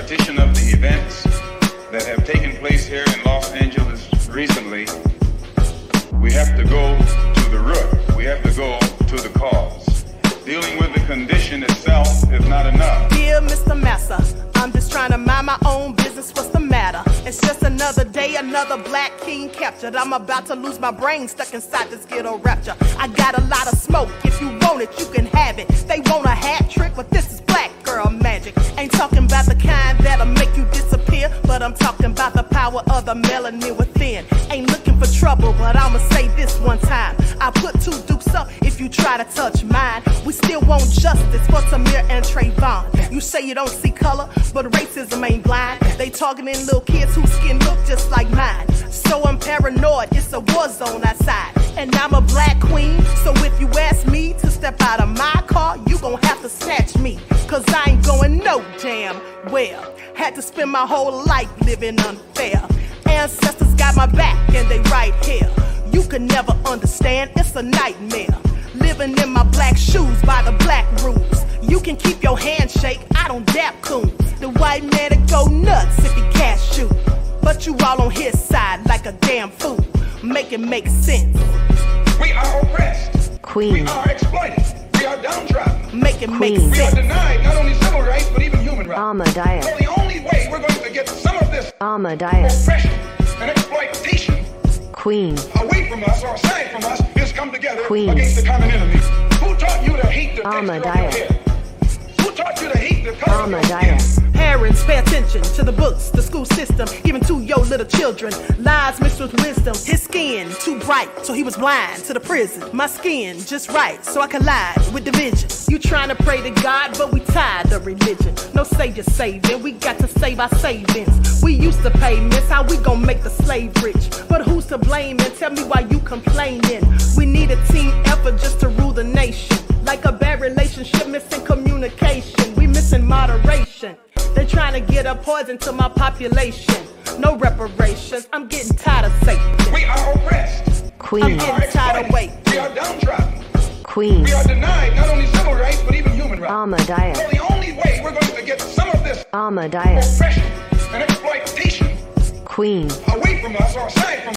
repetition of the events that have taken place here in Los Angeles recently, we have to go to the root. We have to go to the cause. Dealing with the condition itself is not enough. Dear Mr. Massa, I'm just trying to mind my own business. What's the matter? It's just another day, another black king captured. I'm about to lose my brain, stuck inside this ghetto rapture. I got a lot of smoke. If you want it, you can have it. They want a hat trick, but this is black girl magic. Ain't talking about the kind that'll make you disappear, but I'm talking about the power of the melanin within. Ain't looking for trouble, but I'ma say this one time. I put two dukes up if you try to touch mine. We still want justice for Tamir and Trayvon. You say you don't see color, but racism ain't blind. They targeting little kids whose skin look just like mine. So I'm paranoid, it's a war zone outside. And I'm a black queen, so if you ask me to step out of my car, you gon' have to snatch me. Cause I ain't going no damn well. Had to spend my whole life living unfair. Ancestors got my back and they right here. You can never understand, it's a nightmare. Living in my black shoes by the black rules. You can keep your handshake, I don't dap coon. The white man to go nuts if he cash you. But you all on his side like a damn fool. Make it make sense. We are oppressed. Queen. We are exploited. We are downtrodden. Make it make Queen. We are sense. denied not only civil rights, but even human rights. Ahmadiyah. So the only way we're going to get some of this Ahmadiyah. oppression and exploitation Queen. away from us or aside from us is come together Queen. against the common enemy. Who taught you to hate the texture of your Ahmadiyah. hair? Who taught you to hate the color of your Ahmadiyah. skin? Parents, pay attention to the books, the school system, even to your little children. Lies mixed with wisdom. His skin too bright, so he was blind to the prison. My skin just right, so I collide with division. You trying to pray to God, but we tired of religion. No savior saving, we got to save our savings. We used to pay miss, how we gon' make the slave rich? But who's to blame, and tell me why you complaining? We need a team effort just to rule the nation. Like a bad relationship, missing communication. We missing moderation. They're trying to get a poison to my population. No reparations, I'm getting tired of Satan. We are oppressed. Queen. I'm getting tired of waiting. We are downtrodden. Queen. We are denied not only civil rights, but even human rights. Ahmadiyah. So the only way we're going to get some of this Ahmadiyah. oppression and exploitation Queen. away from us or aside from us.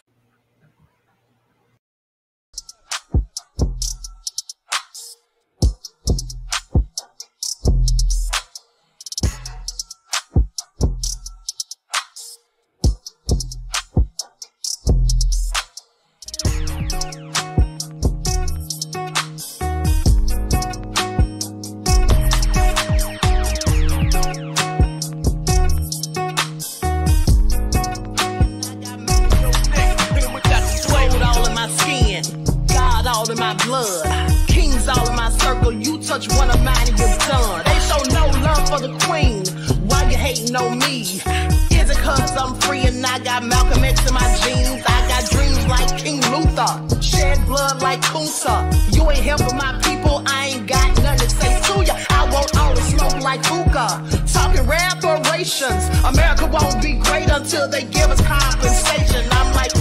In my blood, kings all in my circle. You touch one of mine and you're done. They show no love for the queen. Why you hating on me? Is it cause I'm free and I got Malcolm X in my jeans? I got dreams like King Luther, shed blood like Kunta. You ain't helping my people, I ain't got nothing to say to ya. I want all the smoke like hookah. Talking reparations, America won't be great until they give us compensation. I'm like,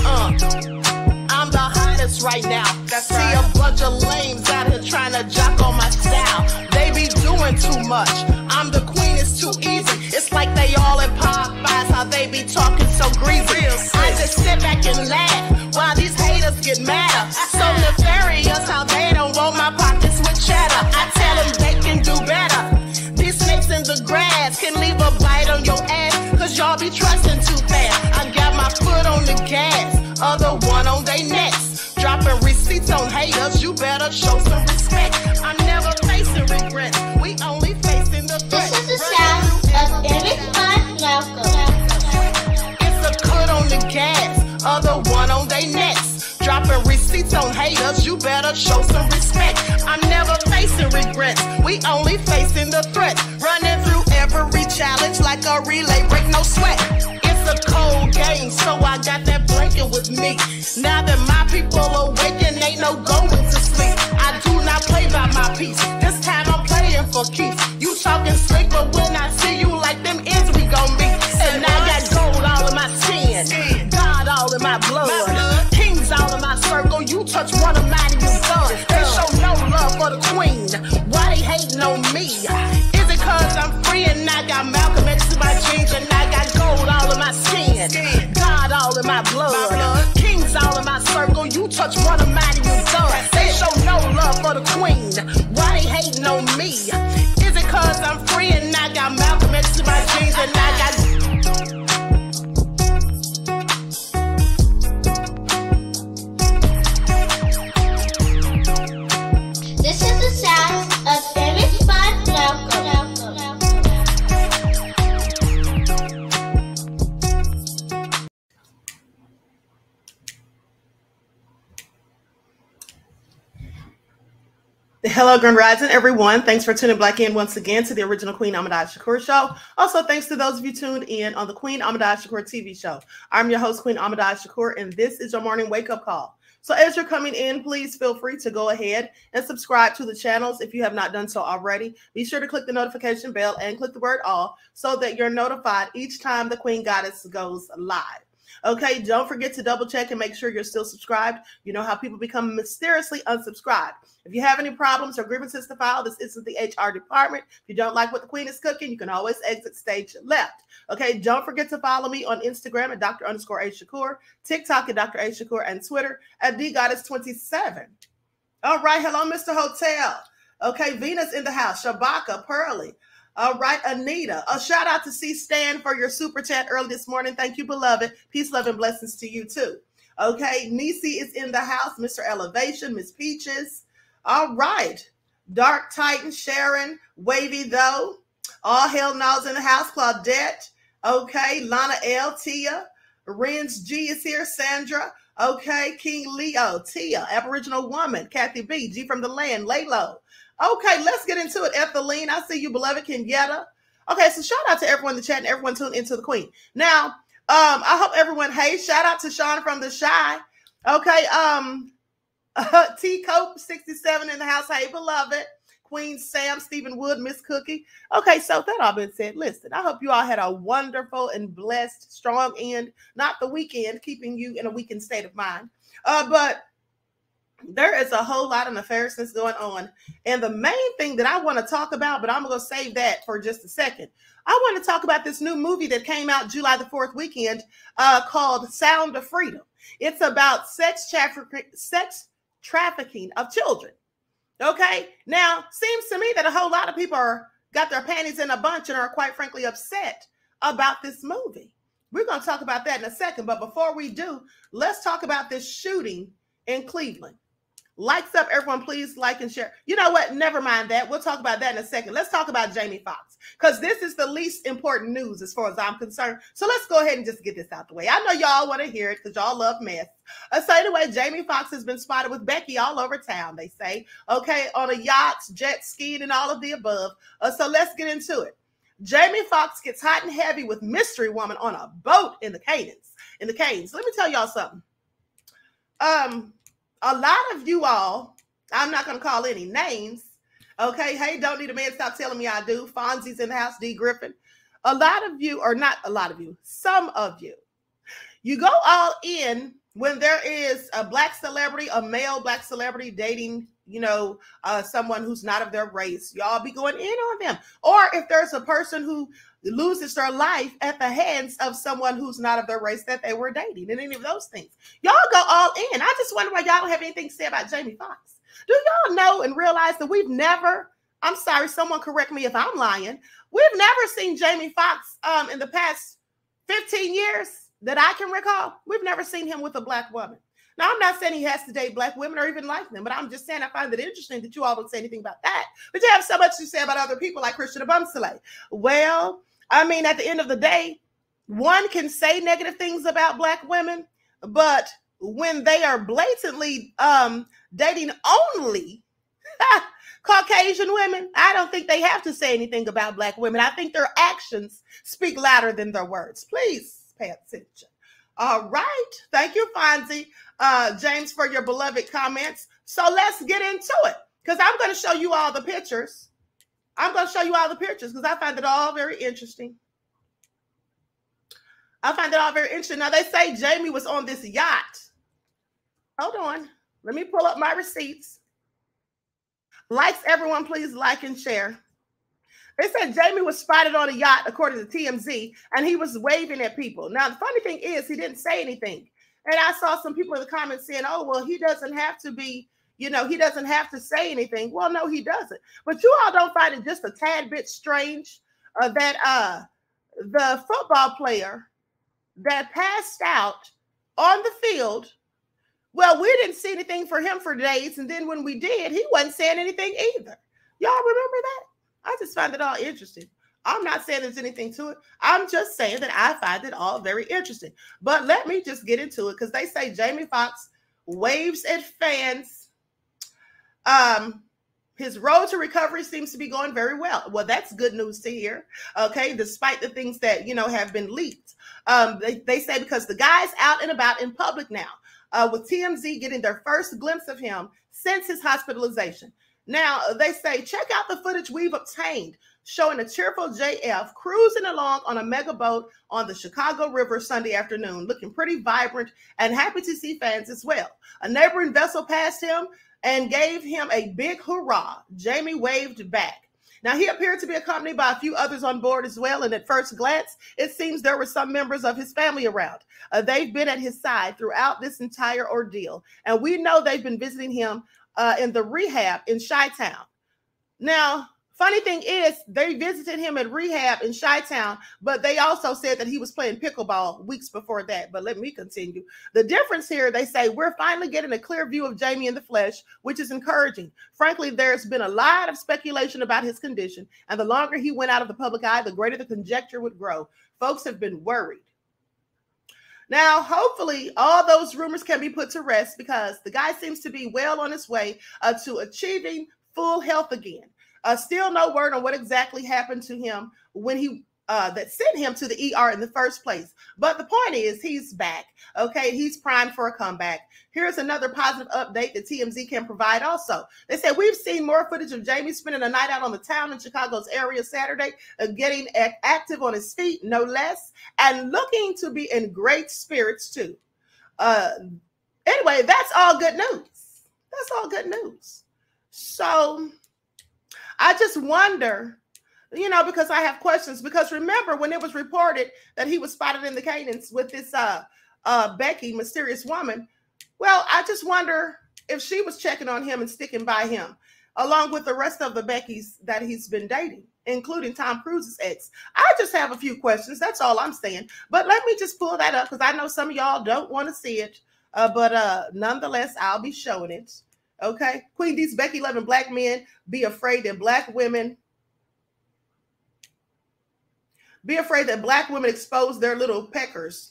I'm the hottest right now. See a bunch of lames out here trying to jock on my style. They be doing too much. I'm the queen, it's too easy. It's like they all in Popeyes, how they be talking so greasy. I just sit back and laugh while these haters get madder. So nefarious how they don't want my pockets with cheddar. I tell them they can do better. These snakes in the grass can leave a bite on your ass, cause y'all be trusting too fast. I got my foot on the gas, other one on they necks. Dropping receipts on haters, you better show some respect. I'm never facing regrets, we only facing the threat. This is the sound of Eric Malcolm. It's a cut on the gas, other one on they necks. Dropping receipts on haters, you better show some respect. I'm never facing regrets, we only facing the threat. Running through every challenge like a relay, break no sweat. It's a cold game, so I got that blanket with me. Now that my people awaken, ain't no going to sleep. I do not play by my piece, this time I'm playing for keeps. You talking slick, but when I see you like them ends, we gon' meet. And I got gold all in my skin, God all in my blood, kings all in my circle. You touch one of mine and you're done. They show no love for the queen, why they hating on me? Is it cause I'm free and I got Malcolm X in my jeans? Hello, Grand Rising, everyone. Thanks for tuning back in once again to the original Queen QueenAShakur show. Also, thanks to those of you tuned in on the Queen QueenAShakur TV show. I'm your host, Queen QueenAShakur, and this is your morning wake-up call. So as you're coming in, please feel free to go ahead and subscribe to the channels if you have not done so already. Be sure to click the notification bell and click the word all so that you're notified each time the Queen Goddess goes live. Okay, don't forget to double check and make sure you're still subscribed. You know how people become mysteriously unsubscribed. If you have any problems or grievances to file, this isn't the HR department. If you don't like what the Queen is cooking, you can always exit stage left. Okay, don't forget to follow me on Instagram at Dr._A_Shakur, TikTok at Dr.A_Shakur, and Twitter at DGoddess27. All right, hello, Mr. Hotel. Okay, Venus in the house, Shabaka, Pearly. All right, Anita. A shout out to C Stan for your super chat early this morning. Thank you, beloved. Peace, love, and blessings to you too. Okay, Nisi is in the house. Mr. Elevation, Miss Peaches. All right, Dark Titan, Sharon, Wavy though. All hell no's in the house. Claudette. Okay, Lana L, Tia. Renz G is here. Sandra. Okay, King Leo, Tia, Aboriginal Woman, Kathy B, G from the Land, Laylo. Okay, let's get into it. Ethelene, I see you, beloved Kenyatta. Okay, so shout out to everyone in the chat and everyone tuned into the Queen. Now, I hope everyone, hey, shout out to Sean from the Shy. Okay, T Cope 67 in the house. Hey, beloved. Queen Sam, Stephen Wood, Miss Cookie. Okay, so that all been said, listen, I hope you all had a wonderful and blessed, strong end, not the weekend, keeping you in a weakened state of mind. But there is a whole lot of nefariousness going on. And the main thing that I want to talk about, but I'm going to save that for just a second. I want to talk about this new movie that came out July the 4th weekend called Sound of Freedom. It's about sex trafficking of children. Okay, now seems to me that a whole lot of people got their panties in a bunch and are quite frankly upset about this movie. We're going to talk about that in a second. But before we do, let's talk about this shooting in Cleveland. Likes up, everyone, please like and share. You know what? Never mind that. We'll talk about that in a second. Let's talk about Jamie Foxx, because this is the least important news as far as I'm concerned. So let's go ahead and just get this out the way. I know y'all want to hear it because y'all love mess. So anyway, Jamie Foxx has been spotted with Becky all over town, they say. Okay, on a yacht, jet skiing, and all of the above. So let's get into it. Jamie Foxx gets hot and heavy with mystery woman on a boat in the Canes. Let me tell y'all something. A lot of you all, I'm not going to call any names. Okay. Hey, don't need a man. Stop telling me I do. Fonzie's in the house. D Griffin. A lot of you, or not a lot of you, some of you, you go all in when there is a black celebrity, a male black celebrity dating, someone who's not of their race. Y'all be going in on them. Or if there's a person who loses their life at the hands of someone who's not of their race that they were dating, and any of those things. Y'all go all in. I just wonder why y'all don't have anything to say about Jamie Foxx. Do y'all know and realize that we've never, I'm sorry, someone correct me if I'm lying, we've never seen Jamie Foxx in the past 15 years that I can recall. We've never seen him with a black woman. Now, I'm not saying he has to date black women or even like them, but I'm just saying I find it interesting that you all don't say anything about that. But you have so much to say about other people like Christian Abumsale. Well, I mean, at the end of the day, one can say negative things about black women, but when they are blatantly dating only Caucasian women, I don't think they have to say anything about black women. I think their actions speak louder than their words. Please pay attention. All right. Thank you, Fonzie. James, for your beloved comments. So let's get into it, because I'm going to show you all the pictures. Because I find it all very interesting. Now, they say Jamie was on this yacht. Hold on. Let me pull up my receipts. Likes, everyone, please like and share. They said Jamie was spotted on a yacht, according to TMZ, and he was waving at people. Now, the funny thing is he didn't say anything. And I saw some people in the comments saying, oh, well, he doesn't have to be, he doesn't have to say anything. Well, no, he doesn't. But you all don't find it just a tad bit strange that the football player that passed out on the field, well, we didn't see anything for him for days. And then when we did, he wasn't saying anything either. Y'all remember that? I just find it all interesting. I'm not saying there's anything to it. I'm just saying that I find it all very interesting. But let me just get into it, because they say Jamie Foxx waves at fans. His road to recovery seems to be going very well. Well, that's good news to hear. Okay, despite the things that, you know, have been leaked. They say because the guy's out and about in public now, with TMZ getting their first glimpse of him since his hospitalization. Now, they say, check out the footage we've obtained showing a cheerful JF cruising along on a mega boat on the Chicago River Sunday afternoon, looking pretty vibrant and happy to see fans as well. A neighboring vessel passed him and gave him a big hurrah. Jamie waved back. Now, he appeared to be accompanied by a few others on board as well, and at first glance, it seems there were some members of his family around. They've been at his side throughout this entire ordeal, and we know they've been visiting him in the rehab in Chi-Town. Now, funny thing is, they visited him at rehab in Chi-Town, but they also said that he was playing pickleball weeks before that. But let me continue. The difference here, they say, we're finally getting a clear view of Jamie in the flesh, which is encouraging. Frankly, there's been a lot of speculation about his condition, and the longer he went out of the public eye, the greater the conjecture would grow. Folks have been worried. Now, hopefully, all those rumors can be put to rest because the guy seems to be well on his way to achieving full health again. Still no word on what exactly happened to him when he that sent him to the ER in the first place. But the point is, he's back. Okay, he's primed for a comeback. Here's another positive update that TMZ can provide also. They said, we've seen more footage of Jamie spending a night out on the town in Chicago's area Saturday, getting active on his feet, no less, and looking to be in great spirits too. Anyway, that's all good news. That's all good news. So I just wonder, you know, because I have questions, because remember when it was reported that he was spotted in the Canaans with this Becky, mysterious woman. Well, I just wonder if she was checking on him and sticking by him, along with the rest of the Beckys that he's been dating, including Tom Cruise's ex. I just have a few questions. That's all I'm saying. But let me just pull that up because I know some of y'all don't want to see it. But nonetheless, I'll be showing it. Okay. Queen D's Becky loving black men be afraid that black women expose their little peckers.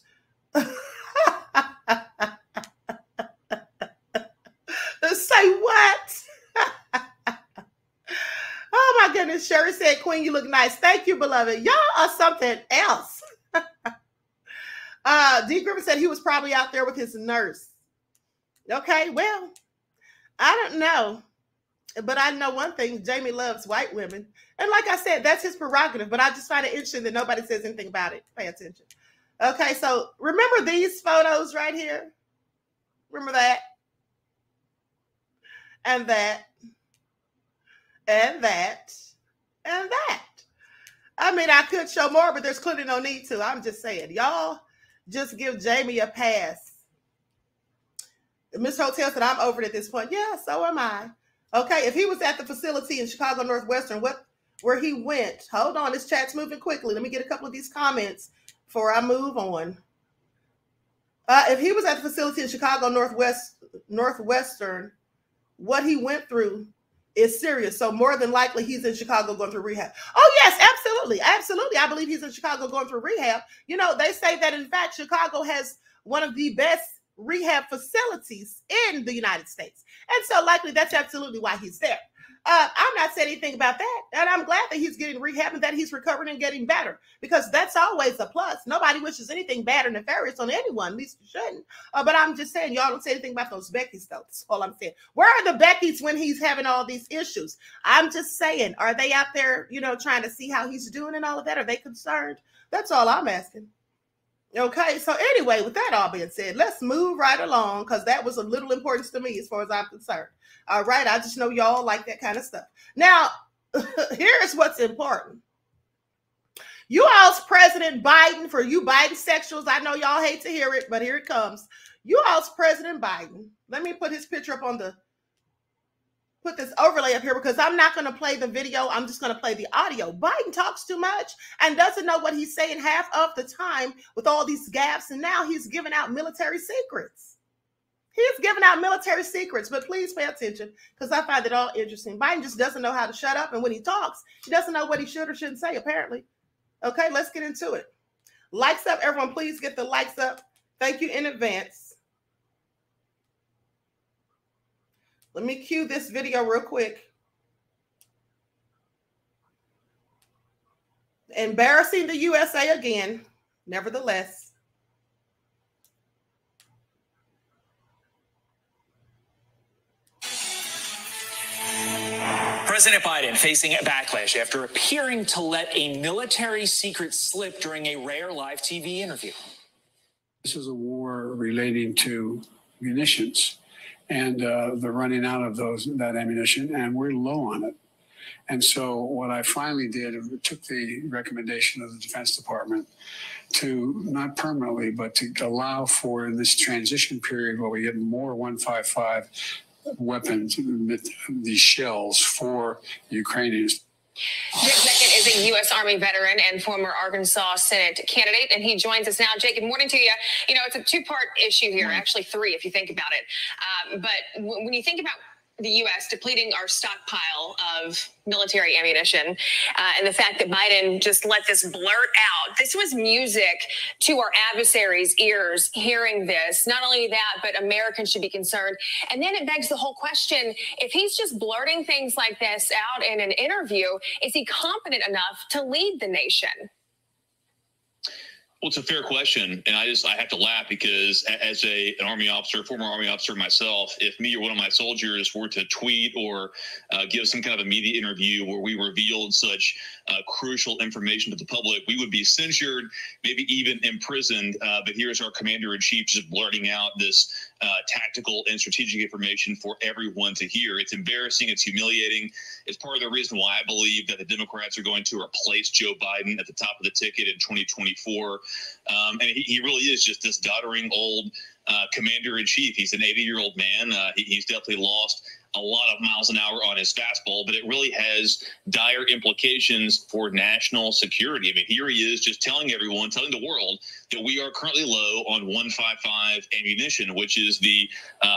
Say what? Oh my goodness. Sherry said, Queen, you look nice. Thank you, beloved. Y'all are something else. D. Griffin said he was probably out there with his nurse. Okay, well, I don't know. But I know one thing, Jamie loves white women. And like I said, that's his prerogative. But I just find it interesting that nobody says anything about it. Pay attention. Okay, so remember these photos right here? Remember that? And that. And that. And that. I mean, I could show more, but there's clearly no need to. I'm just saying. Y'all just give Jamie a pass. Miss Hotel said, I'm over it at this point. Yeah, so am I. Okay, if he was at the facility in Chicago Northwestern, where he went, hold on, this chat's moving quickly. Let me get a couple of these comments before I move on. If he was at the facility in Chicago Northwestern, what he went through is serious. So more than likely he's in Chicago going through rehab. Oh, yes, absolutely. Absolutely. I believe he's in Chicago going through rehab. You know, they say that, in fact, Chicago has one of the best rehab facilities in the United States. And so likely that's absolutely why he's there. I'm not saying anything about that. And I'm glad that he's getting rehab and that he's recovering and getting better, because that's always a plus. Nobody wishes anything bad or nefarious on anyone, at least you shouldn't. But I'm just saying, y'all don't say anything about those Beckys, though. That's all I'm saying. Where are the Beckys when he's having all these issues? I'm just saying, are they out there, you know, trying to see how he's doing and all of that? Are they concerned? That's all I'm asking. Okay, so anyway, with that all being said, let's move right along, because that was of little importance to me as far as I'm concerned. All right, I just know y'all like that kind of stuff. Now, here's what's important. You all's President Biden, for you Biden sexuals, I know y'all hate to hear it, but here it comes. You all's President Biden. Let me put his picture up on the, put this overlay up here, because I'm not going to play the video. I'm just going to play the audio. Biden talks too much and doesn't know what he's saying half of the time with all these gaps. And now he's giving out military secrets. He's giving out military secrets, but please pay attention, because I find it all interesting. Biden just doesn't know how to shut up. And when he talks, he doesn't know what he should or shouldn't say, apparently. Okay, let's get into it. Likes up, everyone. Please get the likes up. Thank you in advance. Let me cue this video real quick. Embarrassing the USA again, nevertheless. President Biden facing a backlash after appearing to let a military secret slip during a rare live TV interview. This is a war relating to munitions and the running out of that ammunition, and we're low on it. And so what I finally did, took the recommendation of the Defense Department to not permanently, but to allow for this transition period where we get more 155 weapons, these shells for Ukrainians. Jake Beckett is a U.S. Army veteran and former Arkansas Senate candidate, and he joins us now. Jake, good morning to you. You know, it's a two-part issue here, actually three if you think about it. But when you think about the U.S. depleting our stockpile of military ammunition and the fact that Biden just let this blurt out, this was music to our adversaries' ears hearing this. Not only that, but Americans should be concerned. And then it begs the whole question, if he's just blurting things like this out in an interview, is he confident enough to lead the nation? Well, it's a fair question, and I have to laugh because as an Army officer, former Army officer myself, if me or one of my soldiers were to tweet or give some kind of a media interview where we revealed such crucial information to the public, we would be censured, maybe even imprisoned. But here's our commander-in-chief just blurting out this tactical and strategic information for everyone to hear. It's embarrassing. It's humiliating. It's part of the reason why I believe that the Democrats are going to replace Joe Biden at the top of the ticket in 2024. And he really is just this doddering old commander-in-chief. He's an 80-year-old man. He's definitely lost a lot of miles an hour on his fastball, but it really has dire implications for national security. I mean, here he is just telling everyone, telling the world that we are currently low on 155 ammunition, which is the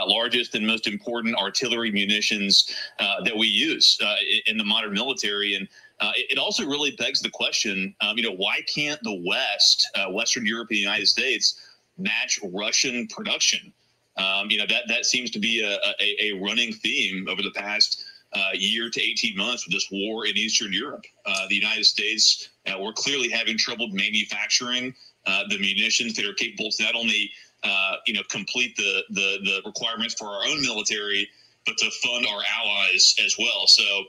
largest and most important artillery munitions that we use in the modern military. And it also really begs the question, why can't the West, Western Europe and the United States, match Russian production? That seems to be a running theme over the past year to 18 months with this war in Eastern Europe. The United States, we're clearly having trouble manufacturing the munitions that are capable to not only complete the requirements for our own military, but to fund our allies as well. So,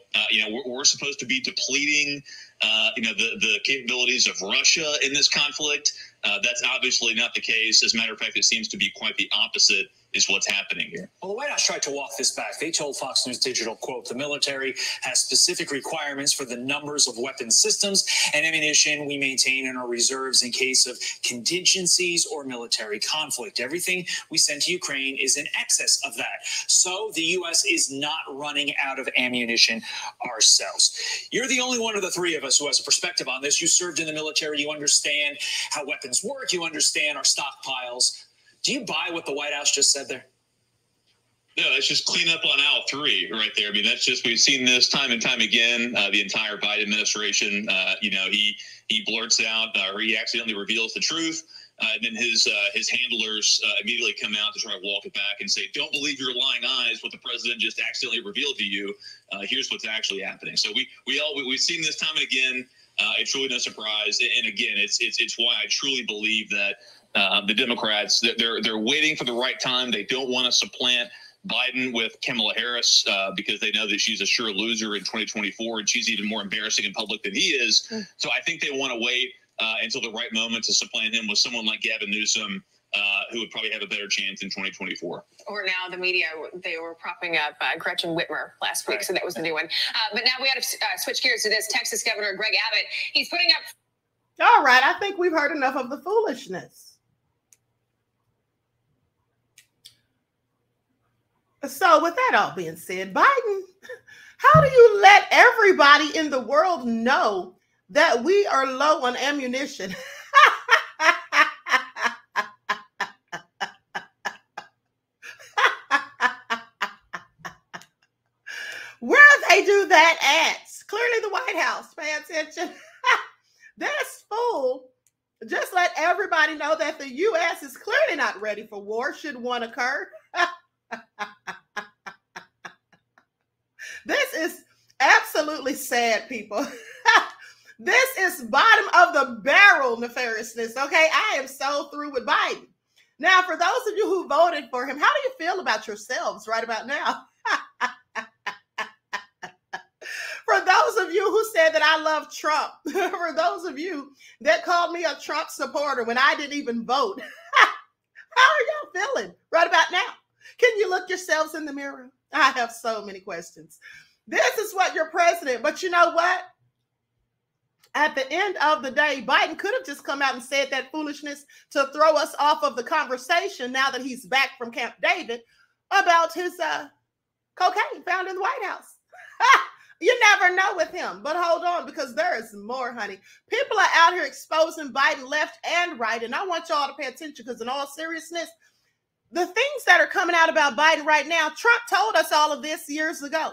we're supposed to be depleting, the capabilities of Russia in this conflict. That's obviously not the case. As a matter of fact, it seems to be quite the opposite is what's happening here. Well, the White House tried to walk this back. They told Fox News Digital, quote, the military has specific requirements for the numbers of weapon systems and ammunition we maintain in our reserves in case of contingencies or military conflict. Everything we send to Ukraine is in excess of that. So the U.S. is not running out of ammunition ourselves. You're the only one of the three of us who has a perspective on this. You served in the military. You understand how weapons work. You understand our stockpiles. Do you buy what the White House just said there? No, it's just clean up on aisle three right there. I mean, that's just, we've seen this time and time again. The entire Biden administration, he blurts out or he accidentally reveals the truth. And then his handlers immediately come out to try to walk it back and say, don't believe your lying eyes, what the president just accidentally revealed to you. Here's what's actually happening. So we've seen this time and again. It's really no surprise. And again, it's why I truly believe that the Democrats, they're waiting for the right time. They don't want to supplant Biden with Kamala Harris because they know that she's a sure loser in 2024, and she's even more embarrassing in public than he is. So I think they want to wait until the right moment to supplant him with someone like Gavin Newsom, who would probably have a better chance in 2024. Or now the media, they were propping up Gretchen Whitmer last week, so that was the new one. But now we got to switch gears to this. Texas Governor Greg Abbott, he's putting up... All right, I think we've heard enough of the foolishness. So with that all being said, Biden, how do you let everybody in the world know that we are low on ammunition? Where do they do that at? Clearly the White House. Pay attention. This fool just let everybody know that the U.S. is clearly not ready for war should one occur. This is absolutely sad, people. This is bottom of the barrel nefariousness, okay? I am so through with Biden. Now, for those of you who voted for him, how do you feel about yourselves right about now? For those of you who said that I love Trump, for those of you that called me a Trump supporter when I didn't even vote, how are y'all feeling right about now? Can you look yourselves in the mirror? I have so many questions. This is what your president, but you know what? At the end of the day, Biden could have just come out and said that foolishness to throw us off of the conversation now that he's back from Camp David about his cocaine found in the White House. You never know with him, but hold on, because there is more, honey. People are out here exposing Biden left and right, and I want y'all to pay attention because in all seriousness, the things that are coming out about Biden right now, Trump told us all of this years ago.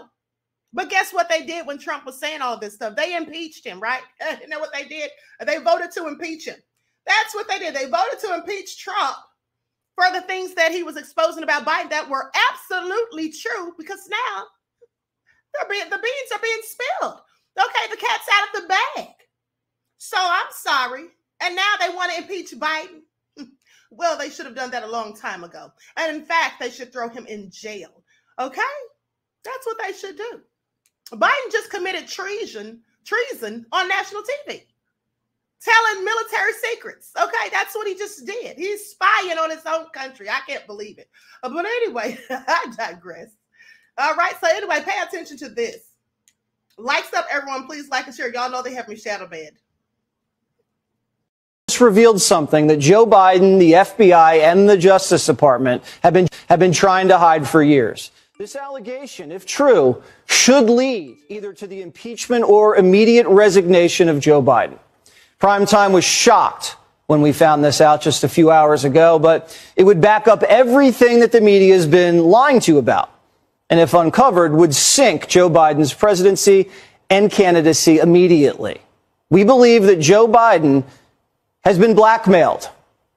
But guess what they did when Trump was saying all this stuff? They impeached him, right? You know what they did? They voted to impeach him. That's what they did. They voted to impeach Trump for the things that he was exposing about Biden that were absolutely true, because now the beans are being spilled. Okay, the cat's out of the bag. So I'm sorry. And now they want to impeach Biden. Well, they should have done that a long time ago. And in fact, they should throw him in jail. Okay? That's what they should do. Biden just committed treason on national TV, telling military secrets. Okay, that's what he just did. He's spying on his own country. I can't believe it. But anyway, I digress. All right, so anyway, pay attention to this. Likes up, everyone. Please like and share. Y'all know they have me shadow banned. This revealed something that Joe Biden, the FBI, and the Justice Department have been trying to hide for years. This allegation, if true, should lead either to the impeachment or immediate resignation of Joe Biden. Primetime was shocked when we found this out just a few hours ago, but it would back up everything that the media has been lying to you about. And if uncovered, would sink Joe Biden's presidency and candidacy immediately. We believe that Joe Biden has been blackmailed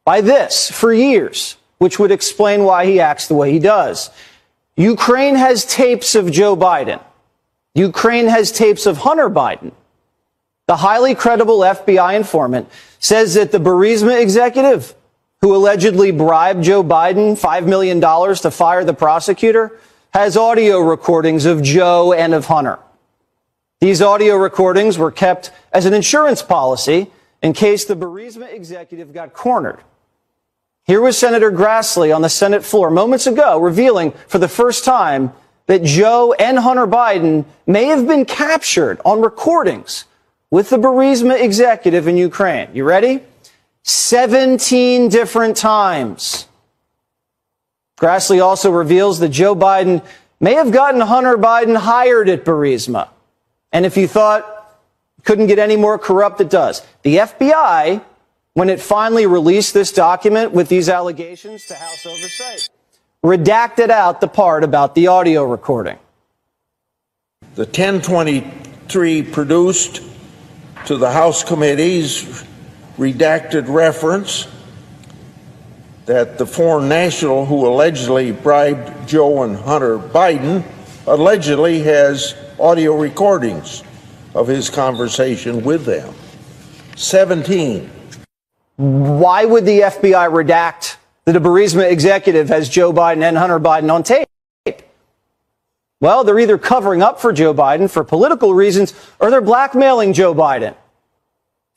by this for years, which would explain why he acts the way he does. Ukraine has tapes of Joe Biden. Ukraine has tapes of Hunter Biden. The highly credible FBI informant says that the Burisma executive who allegedly bribed Joe Biden $5 million to fire the prosecutor has audio recordings of Joe and of Hunter. These audio recordings were kept as an insurance policy in case the Burisma executive got cornered. Here was Senator Grassley on the Senate floor moments ago revealing for the first time that Joe and Hunter Biden may have been captured on recordings with the Burisma executive in Ukraine. You ready? 17 different times. Grassley also reveals that Joe Biden may have gotten Hunter Biden hired at Burisma. And if you thought it couldn't get any more corrupt, it does. The FBI, when it finally released this document with these allegations to House Oversight, redacted out the part about the audio recording. The 1023 produced to the House committees redacted reference that the foreign national who allegedly bribed Joe and Hunter Biden allegedly has audio recordings of his conversation with them. 17. Why would the FBI redact that a Burisma executive has Joe Biden and Hunter Biden on tape? Well, they're either covering up for Joe Biden for political reasons or they're blackmailing Joe Biden.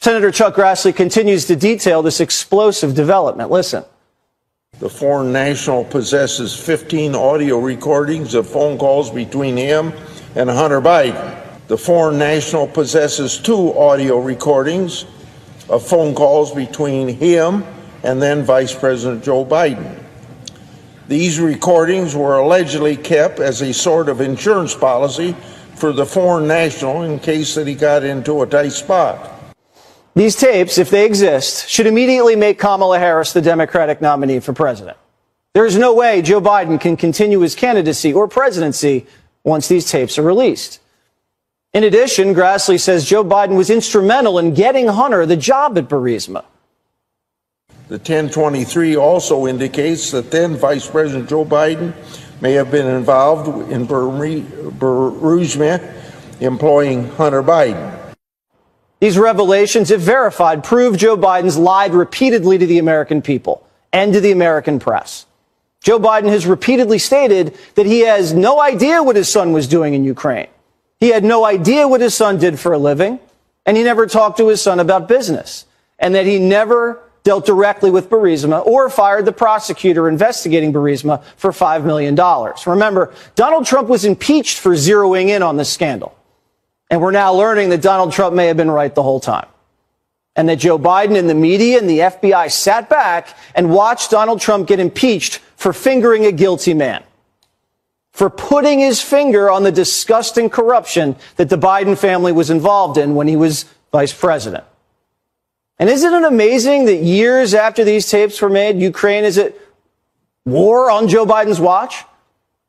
Senator Chuck Grassley continues to detail this explosive development. Listen. The foreign national possesses 15 audio recordings of phone calls between him and Hunter Biden. The foreign national possesses 2 audio recordings of phone calls between him and then Vice President Joe Biden. These recordings were allegedly kept as a sort of insurance policy for the foreign national in case that he got into a tight spot. These tapes, if they exist, should immediately make Kamala Harris the Democratic nominee for president. There is no way Joe Biden can continue his candidacy or presidency once these tapes are released. In addition, Grassley says Joe Biden was instrumental in getting Hunter the job at Burisma. The 1023 also indicates that then Vice President Joe Biden may have been involved in Burisma employing Hunter Biden. These revelations, if verified, prove Joe Biden's lied repeatedly to the American people and to the American press. Joe Biden has repeatedly stated that he has no idea what his son was doing in Ukraine. He had no idea what his son did for a living, and he never talked to his son about business, and that he never dealt directly with Burisma or fired the prosecutor investigating Burisma for $5 million. Remember, Donald Trump was impeached for zeroing in on this scandal. And we're now learning that Donald Trump may have been right the whole time. And that Joe Biden and the media and the FBI sat back and watched Donald Trump get impeached for fingering a guilty man, for putting his finger on the disgusting corruption that the Biden family was involved in when he was vice president. And isn't it amazing that years after these tapes were made, Ukraine is at war on Joe Biden's watch?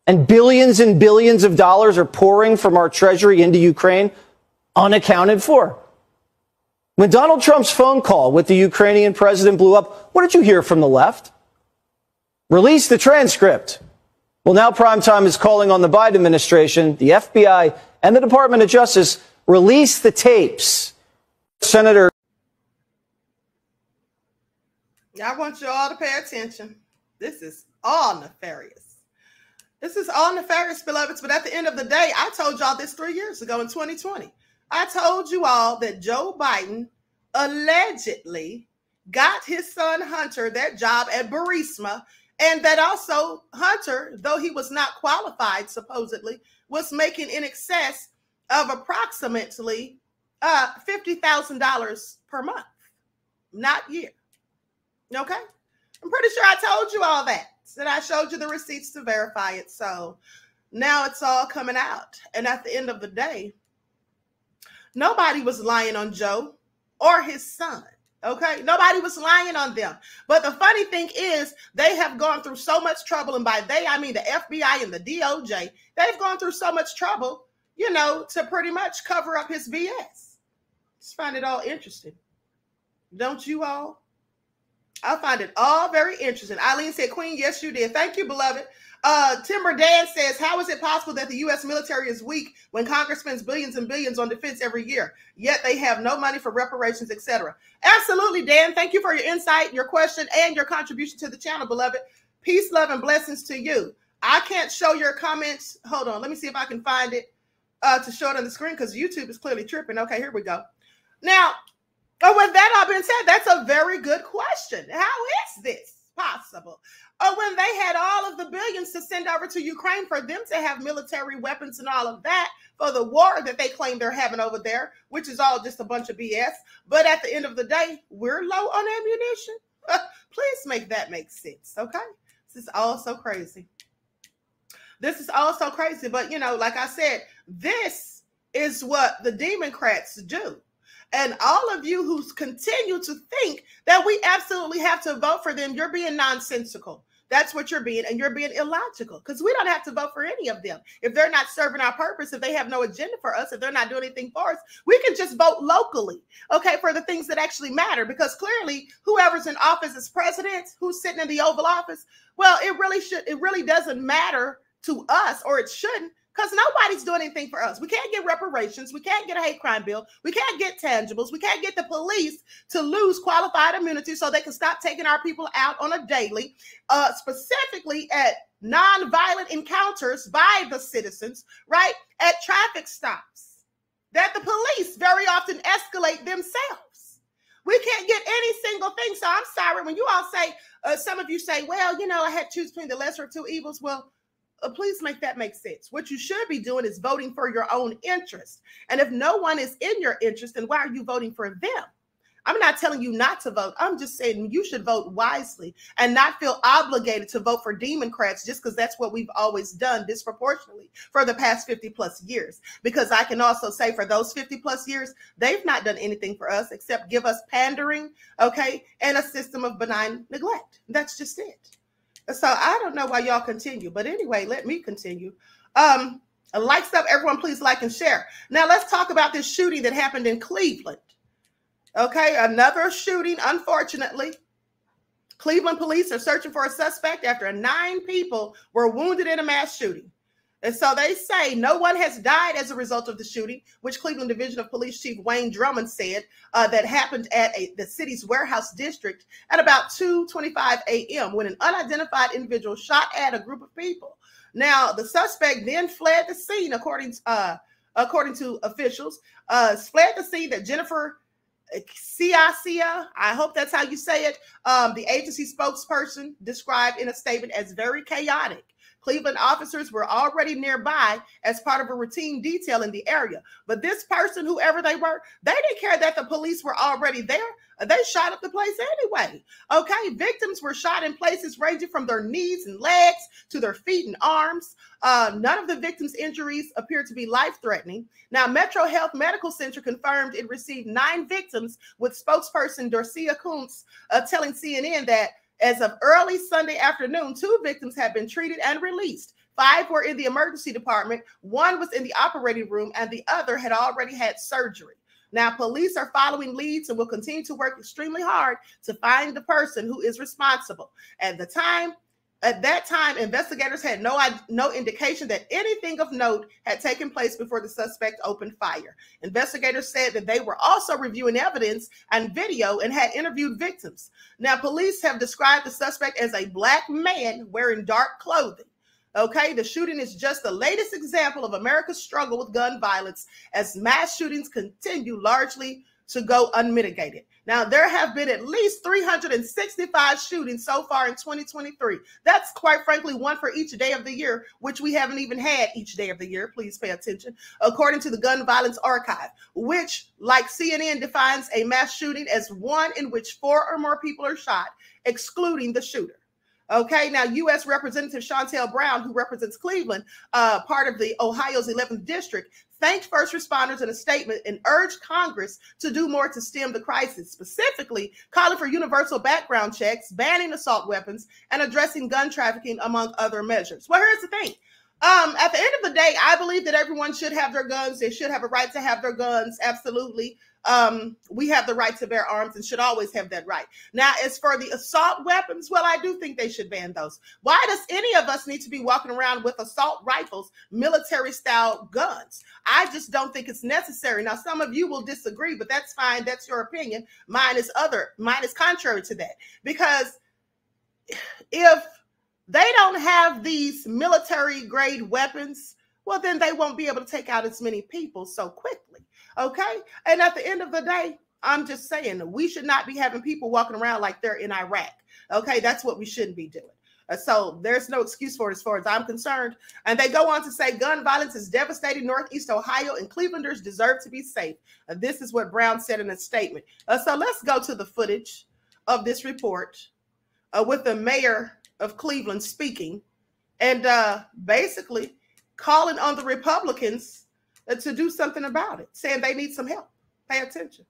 And billions of dollars are pouring from our treasury into Ukraine unaccounted for. When Donald Trump's phone call with the Ukrainian president blew up, what did you hear from the left? Release the transcript. Well, now primetime is calling on the Biden administration, the FBI, and the Department of Justice, release the tapes. Senator. I want you all to pay attention. This is all nefarious. This is all nefarious, beloveds, but at the end of the day, I told y'all this 3 years ago in 2020. I told you all that Joe Biden allegedly got his son Hunter that job at Burisma, and that also Hunter, though he was not qualified, supposedly, was making in excess of approximately $50,000 per month, not year. Okay? I'm pretty sure I told you all that. And I showed you the receipts to verify it. So now it's all coming out. And at the end of the day, nobody was lying on Joe or his son. Okay? Nobody was lying on them. But the funny thing is, they have gone through so much trouble. And by they, I mean the FBI and the DOJ. They've gone through so much trouble, you know, to pretty much cover up his BS. Just find it all interesting. Don't you all? I find it all very interesting. Eileen said, Queen, yes, you did. Thank you, beloved. Timber Dan says, how is it possible that the U.S. military is weak when Congress spends billions and billions on defense every year, yet they have no money for reparations, etc.? Absolutely, Dan. Thank you for your insight, your question, and your contribution to the channel, beloved. Peace, love, and blessings to you. I can't show your comments. Hold on. Let me see if I can find it to show it on the screen because YouTube is clearly tripping. Okay, here we go. Now, with that all being said, that's a very good question. How is this possible? When they had all of the billions to send over to Ukraine for them to have military weapons and all of that for the war that they claim they're having over there, which is all just a bunch of BS. But at the end of the day, we're low on ammunition. Please make that make sense, okay? This is all so crazy. This is all so crazy. But, you know, like I said, this is what the Democrats do. And all of you who continue to think that we absolutely have to vote for them, you're being nonsensical. That's what you're being, and you're being illogical because we don't have to vote for any of them. If they're not serving our purpose, if they have no agenda for us, if they're not doing anything for us, we can just vote locally, okay, for the things that actually matter. Because clearly, whoever's in office as president, who's sitting in the Oval Office, well, it really doesn't matter to us, or it shouldn't. Because nobody's doing anything for us. We can't get reparations. We can't get a hate crime bill. We can't get tangibles. We can't get the police to lose qualified immunity so they can stop taking our people out on a daily, specifically at nonviolent encounters by the citizens, right? At traffic stops that the police very often escalate themselves. We can't get any single thing. So I'm sorry when you all say, some of you say, well, you know, I had to choose between the lesser of two evils. Well, please make that make sense. What you should be doing is voting for your own interest. And if no one is in your interest, then why are you voting for them? I'm not telling you not to vote. I'm just saying you should vote wisely and not feel obligated to vote for Democrats just because that's what we've always done disproportionately for the past 50 plus years. Because I can also say for those 50 plus years, they've not done anything for us except give us pandering, okay, and a system of benign neglect. That's just it. So I don't know why y'all continue, but anyway, let me continue. Like stuff, everyone, please like and share. Now let's talk about this shooting that happened in Cleveland. Okay, another shooting, unfortunately. Cleveland police are searching for a suspect after 9 people were wounded in a mass shooting. And so they say no one has died as a result of the shooting, which Cleveland Division of Police Chief Wayne Drummond said that happened at the city's warehouse district at about 2:25 a.m. when an unidentified individual shot at a group of people. Now, the suspect then fled the scene, according to officials. Fled the scene that Jennifer Cia, I hope that's how you say it, the agency spokesperson described in a statement as very chaotic. Cleveland officers were already nearby as part of a routine detail in the area. But this person, whoever they were, they didn't care that the police were already there. They shot up the place anyway. Okay, victims were shot in places ranging from their knees and legs to their feet and arms. None of the victims' injuries appear to be life-threatening. Now, Metro Health Medical Center confirmed it received 9 victims, with spokesperson Dorcia Kuntz telling CNN that as of early Sunday afternoon, 2 victims had been treated and released. 5 were in the emergency department, 1 was in the operating room, and the other had already had surgery. Now, police are following leads and will continue to work extremely hard to find the person who is responsible. At that time, investigators had no indication that anything of note had taken place before the suspect opened fire. Investigators said that they were also reviewing evidence and video and had interviewed victims. Now, police have described the suspect as a black man wearing dark clothing. Okay, the shooting is just the latest example of America's struggle with gun violence as mass shootings continue largely to go unmitigated. Now, there have been at least 365 shootings so far in 2023. That's quite frankly one for each day of the year, which we haven't even had each day of the year. Please pay attention. According to the Gun Violence Archive, which, like CNN, defines a mass shooting as one in which 4 or more people are shot, excluding the shooter. Okay, now U.S. Representative Shontel Brown, who represents Cleveland, part of the Ohio's 11th district, thanked first responders in a statement and urged Congress to do more to stem the crisis, specifically calling for universal background checks, banning assault weapons, and addressing gun trafficking, among other measures. Well, here's the thing. At the end of the day, I believe that everyone should have their guns. They should have a right to have their guns. Absolutely. We have the right to bear arms and should always have that right. Now, as for the assault weapons, well, I do think they should ban those. Why does any of us need to be walking around with assault rifles, military style guns? I just don't think it's necessary. Now, some of you will disagree, but that's fine. That's your opinion. Mine is contrary to that, because if they don't have these military grade weapons, well, then they won't be able to take out as many people so quickly. Okay. And at the end of the day, I'm just saying we should not be having people walking around like they're in Iraq. Okay. That's what we shouldn't be doing. So there's no excuse for it as far as I'm concerned. And they go on to say gun violence is devastating Northeast Ohio and Clevelanders deserve to be safe. This is what Brown said in a statement. So let's go to the footage of this report with the mayor of Cleveland speaking and basically calling on the Republicans to do something about it, saying they need some help. Pay attention.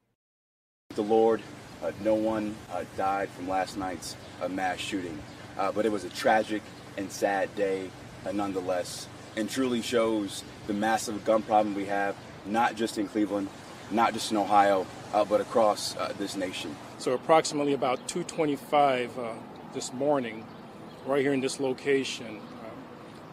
The Lord, no one died from last night's mass shooting, but it was a tragic and sad day nonetheless, and truly shows the massive gun problem we have, not just in Cleveland, not just in Ohio, but across this nation. So approximately about 2:25 this morning, right here in this location,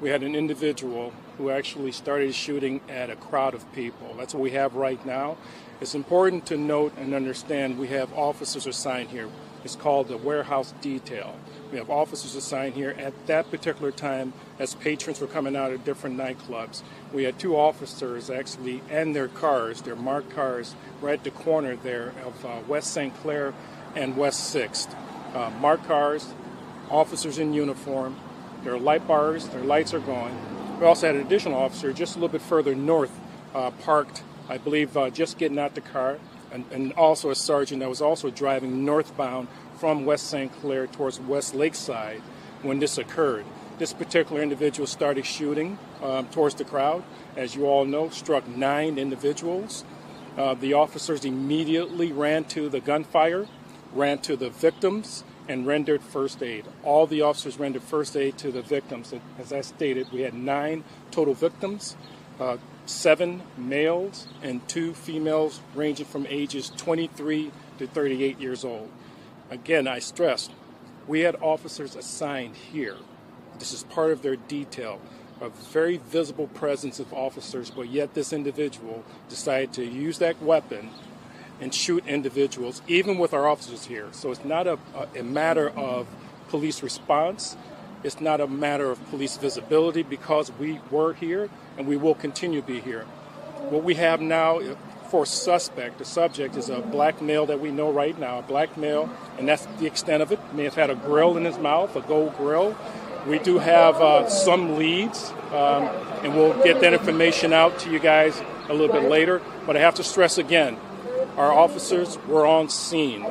we had an individual who actually started shooting at a crowd of people. That's what we have right now. It's important to note and understand we have officers assigned here. It's called the warehouse detail. We have officers assigned here at that particular time as patrons were coming out of different nightclubs. We had 2 officers actually and their cars, their marked cars, right at the corner there of West St. Clair and West 6th. Marked cars, officers in uniform. There are light bars, their lights are going. We also had an additional officer just a little bit further north, parked, I believe, just getting out the car, and also a sergeant that was also driving northbound from West St. Clair towards West Lakeside when this occurred. This particular individual started shooting towards the crowd. As you all know, struck 9 individuals. The officers immediately ran to the gunfire, ran to the victims, and rendered first aid. All the officers rendered first aid to the victims. As I stated, we had 9 total victims, 7 males and 2 females ranging from ages 23 to 38 years old. Again, I stressed, we had officers assigned here. This is part of their detail. a very visible presence of officers, but yet this individual decided to use that weapon and shoot individuals, even with our officers here. So it's not a matter of police response. It's not a matter of police visibility, because we were here and we will continue to be here. What we have now for suspect, the subject is a black male that we know right now, a black male, and that's the extent of it. May have had a grill in his mouth, a gold grill. We do have some leads, and we'll get that information out to you guys a little bit later. But I have to stress again, our officers were on scene,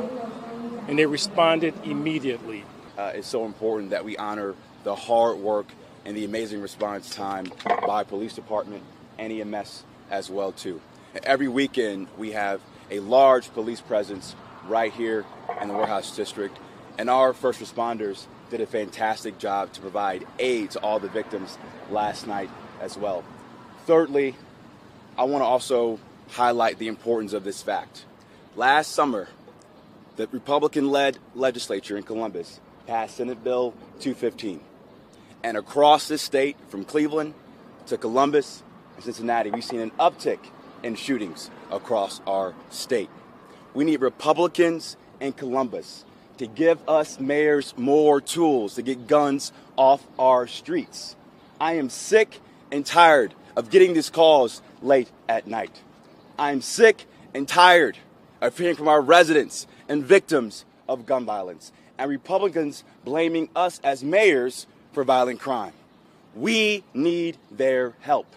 and they responded immediately. It's so important that we honor the hard work and the amazing response time by police department and EMS as well, too. Every weekend, we have a large police presence right here in the Warehouse District, and our first responders did a fantastic job to provide aid to all the victims last night as well. Thirdly, I want to also highlight the importance of this fact. Last summer, the Republican-led legislature in Columbus passed Senate Bill 215. And across this state, from Cleveland to Columbus and Cincinnati, we've seen an uptick in shootings across our state. We need Republicans in Columbus to give us mayors more tools to get guns off our streets. I am sick and tired of getting these calls late at night. I'm sick and tired of hearing from our residents and victims of gun violence, and Republicans blaming us as mayors for violent crime. We need their help.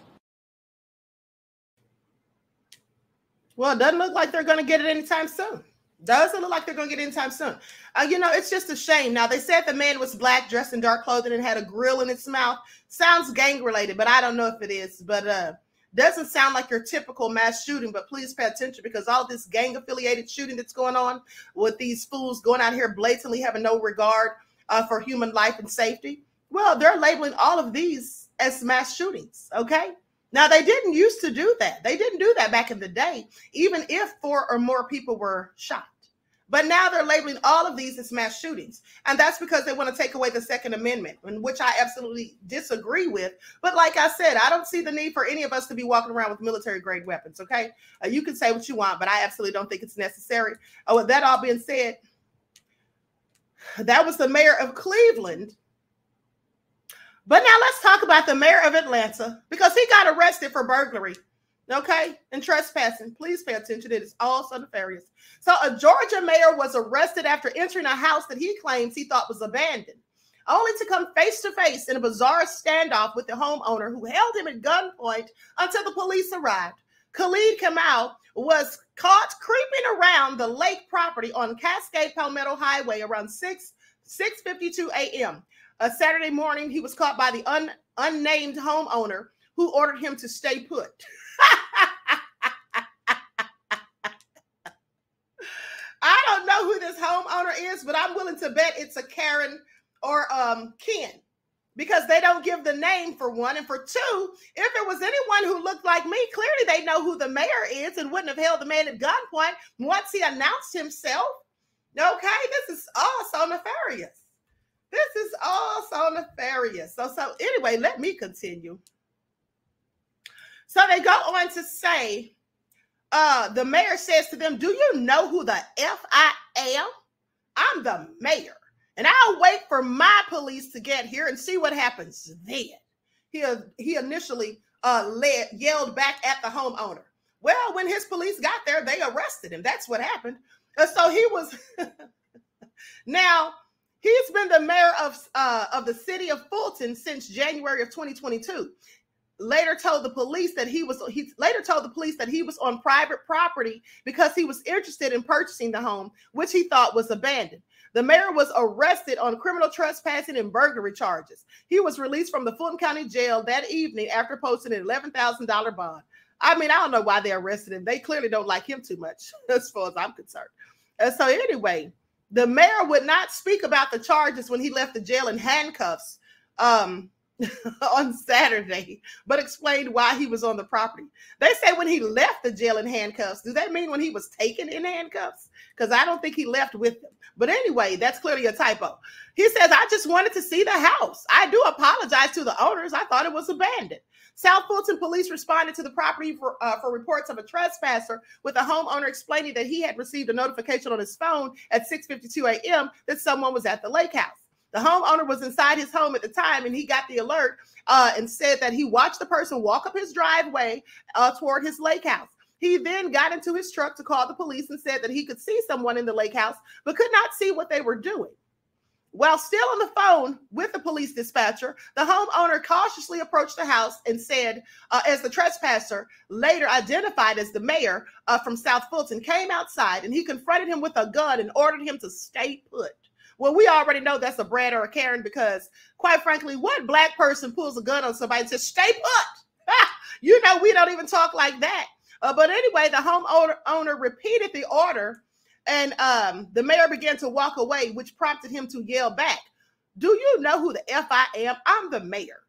Well, it doesn't look like they're going to get it anytime soon. Doesn't look like they're going to get it anytime soon. It's just a shame. Now, they said the man was black, dressed in dark clothing, and had a grill in its mouth. Sounds gang-related, but I don't know if it is. But doesn't sound like your typical mass shooting, but please pay attention, because all this gang-affiliated shooting that's going on with these fools going out here blatantly having no regard for human life and safety, well, they're labeling all of these as mass shootings, okay? Now, they didn't used to do that. They didn't do that back in the day, even if 4 or more people were shot. But now they're labeling all of these as mass shootings. And that's because they want to take away the Second Amendment, which I absolutely disagree with. But like I said, I don't see the need for any of us to be walking around with military-grade weapons, okay? You can say what you want, but I absolutely don't think it's necessary. With that all being said, that was the mayor of Cleveland. But now let's talk about the mayor of Atlanta, because he got arrested for burglary, okay, and trespassing. Please pay attention. It is all so nefarious. So a Georgia mayor was arrested after entering a house that he claims he thought was abandoned, only to come face to face in a bizarre standoff with the homeowner, who held him at gunpoint until the police arrived. Khalid Kamal was caught creeping around the lake property on Cascade Palmetto Highway around 6:52 a.m. Saturday morning. He was caught by the unnamed homeowner, who ordered him to stay put. I don't know who this homeowner is, but I'm willing to bet it's a Karen or Ken, because they don't give the name, for one. And for two, if it was anyone who looked like me, clearly they know who the mayor is and wouldn't have held the man at gunpoint once he announced himself. Okay, this is all so nefarious. This is all so nefarious. So anyway, let me continue. So they go on to say, the mayor says to them, "Do you know who the F I am? I'm the mayor, and I'll wait for my police to get here and see what happens then." He initially yelled back at the homeowner. Well, when his police got there, they arrested him. That's what happened. So he was now. He's been the mayor of the city of Fulton since January of 2022. Later told the police that he was on private property because he was interested in purchasing the home, which he thought was abandoned. The mayor was arrested on criminal trespassing and burglary charges. He was released from the Fulton County Jail that evening after posting an $11,000 bond. I mean, I don't know why they arrested him. They clearly don't like him too much, as far as I'm concerned. So anyway, the mayor would not speak about the charges when he left the jail in handcuffs. on Saturday, but explained why he was on the property. They say when he left the jail in handcuffs. Does that mean when he was taken in handcuffs? Because I don't think he left with them. But anyway, that's clearly a typo. He says, I just wanted to see the house. I do apologize to the owners. I thought it was abandoned. South Fulton police responded to the property for reports of a trespasser, with a homeowner explaining that he had received a notification on his phone at 6:52 a.m. that someone was at the lake house. The homeowner was inside his home at the time, and he got the alert and said that he watched the person walk up his driveway toward his lake house. He then got into his truck to call the police and said that he could see someone in the lake house, but could not see what they were doing. While still on the phone with the police dispatcher, the homeowner cautiously approached the house and said, as the trespasser, later identified as the mayor from South Fulton, came outside, and he confronted him with a gun and ordered him to stay put. Well, we already know that's a Brad or a Karen, because quite frankly, what black person pulls a gun on somebody and says, stay put? You know, we don't even talk like that. But anyway, the homeowner repeated the order, and the mayor began to walk away, which prompted him to yell back, do you know who the F I am? I'm the mayor.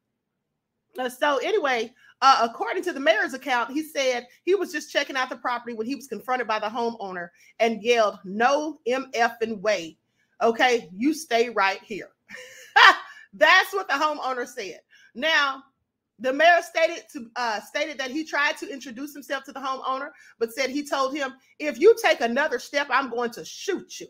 So anyway, according to the mayor's account, he said he was just checking out the property when he was confronted by the homeowner and yelled, no MFing way. Okay, you stay right here. That's what the homeowner said. Now, the mayor stated that he tried to introduce himself to the homeowner, but said he told him, if you take another step, I'm going to shoot you.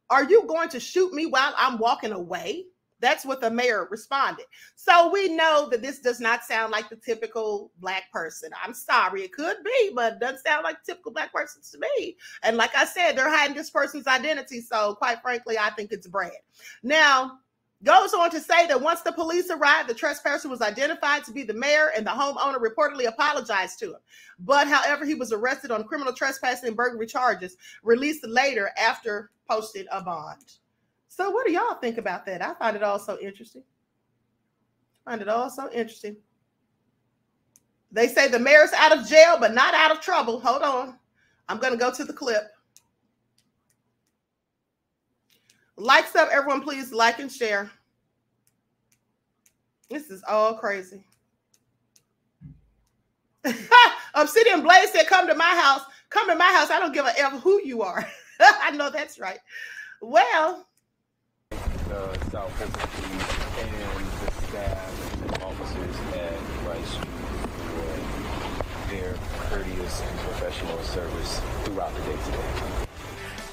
Are you going to shoot me while I'm walking away? That's what the mayor responded. So we know that this does not sound like the typical black person. I'm sorry, it could be, but it doesn't sound like the typical black person to me. And like I said, they're hiding this person's identity. So quite frankly, I think it's Brad. Now, goes on to say that once the police arrived, the trespasser was identified to be the mayor, and the homeowner reportedly apologized to him. But however, he was arrested on criminal trespassing and burglary charges, released later after posting a bond. So what do y'all think about that? I find it all so interesting. They say the mayor's out of jail, but not out of trouble. Hold on. I'm going to go to the clip. Likes up, everyone, please like and share. This is all crazy. Obsidian Blaze said, come to my house. Come to my house. I don't give a F who you are. I know that's right. Well, the South Fulton Police and the staff and officers at Rice Street for their courteous and professional service throughout the day today.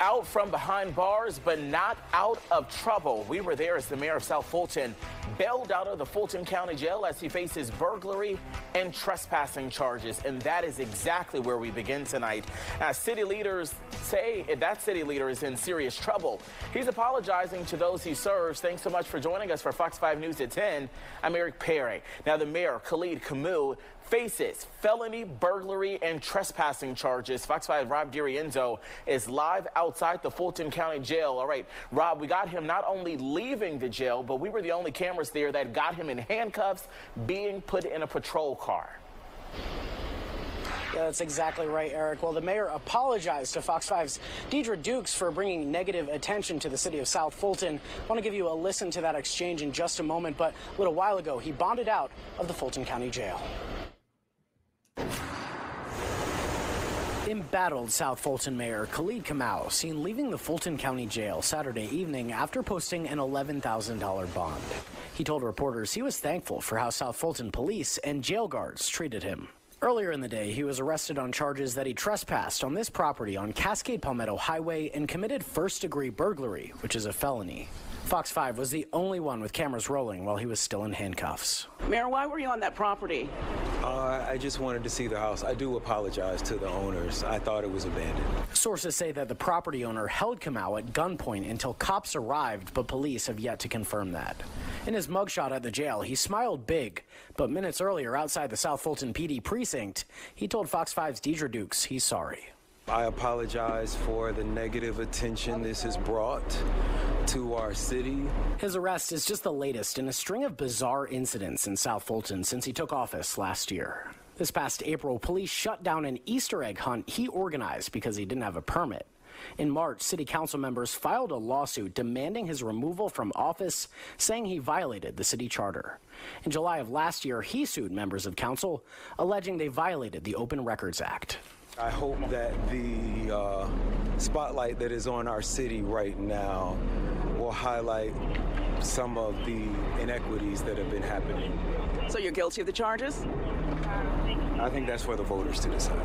Out from behind bars, but not out of trouble. We were there as the mayor of South Fulton bailed out of the Fulton County Jail as he faces burglary and trespassing charges. And that is exactly where we begin tonight. As city leaders say that city leader is in serious trouble. He's apologizing to those he serves. Thanks so much for joining us for Fox 5 News at 10. I'm Eric Perry. Now, the mayor, Khalid Camus, faces felony burglary and trespassing charges. Fox 5 Rob DiRienzo is live outside the Fulton County Jail. All right, Rob, we got him not only leaving the jail, but we were the only cameras there that got him in handcuffs, being put in a patrol car. Yeah, that's exactly right, Eric. Well, the mayor apologized to Fox 5's Deidre Dukes for bringing negative attention to the city of South Fulton. I want to give you a listen to that exchange in just a moment, but a little while ago, he bonded out of the Fulton County Jail. Embattled South Fulton Mayor Khalid Camus seen leaving the Fulton County Jail Saturday evening after posting an $11,000 bond. He told reporters he was thankful for how South Fulton police and jail guards treated him. Earlier in the day, he was arrested on charges that he trespassed on this property on Cascade Palmetto Highway and committed first-degree burglary, which is a felony. Fox 5 was the only one with cameras rolling while he was still in handcuffs. Mayor, why were you on that property? I just wanted to see the house. I do apologize to the owners. I thought it was abandoned. Sources say that the property owner held Camus at gunpoint until cops arrived, but police have yet to confirm that. In his mugshot at the jail, he smiled big, but minutes earlier outside the South Fulton PD precinct, he told Fox 5's Deidre Dukes he's sorry. I apologize for the negative attention this has brought to our city. His arrest is just the latest in a string of bizarre incidents in South Fulton since he took office last year. This past April, police shut down an Easter egg hunt he organized because he didn't have a permit. In March, city council members filed a lawsuit demanding his removal from office, saying he violated the city charter. In July of last year, he sued members of council, alleging they violated the Open Records Act. I hope that the spotlight that is on our city right now will highlight some of the inequities that have been happening. So you're guilty of the charges? I think that's for the voters to decide.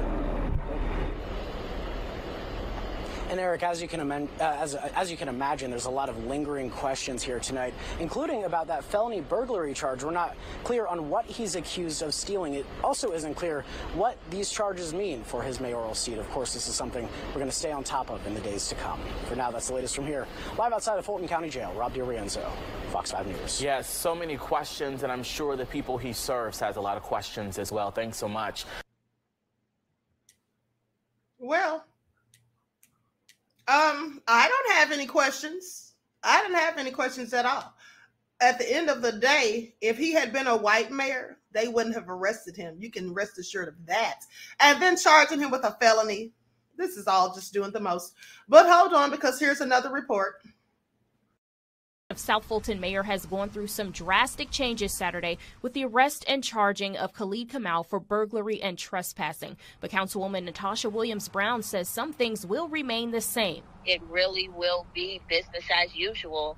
And Eric, as you can imagine, there's a lot of lingering questions here tonight, including about that felony burglary charge. We're not clear on what he's accused of stealing. It also isn't clear what these charges mean for his mayoral seat. Of course, this is something we're going to stay on top of in the days to come. For now, that's the latest from here. Live outside of Fulton County Jail, Rob DiRienzo, Fox 5 News. Yes, so many questions, and I'm sure the people he serves has a lot of questions as well. Thanks so much. Well, I don't have any questions. I didn't have any questions at all. At the end of the day, if he had been a white mayor, they wouldn't have arrested him. You can rest assured of that. And then charging him with a felony. This is all just doing the most. But hold on, because here's another report. South Fulton mayor has gone through some drastic changes Saturday with the arrest and charging of Khalid Kamal for burglary and trespassing. But Councilwoman Natasha Williams-Brown says some things will remain the same. It really will be business as usual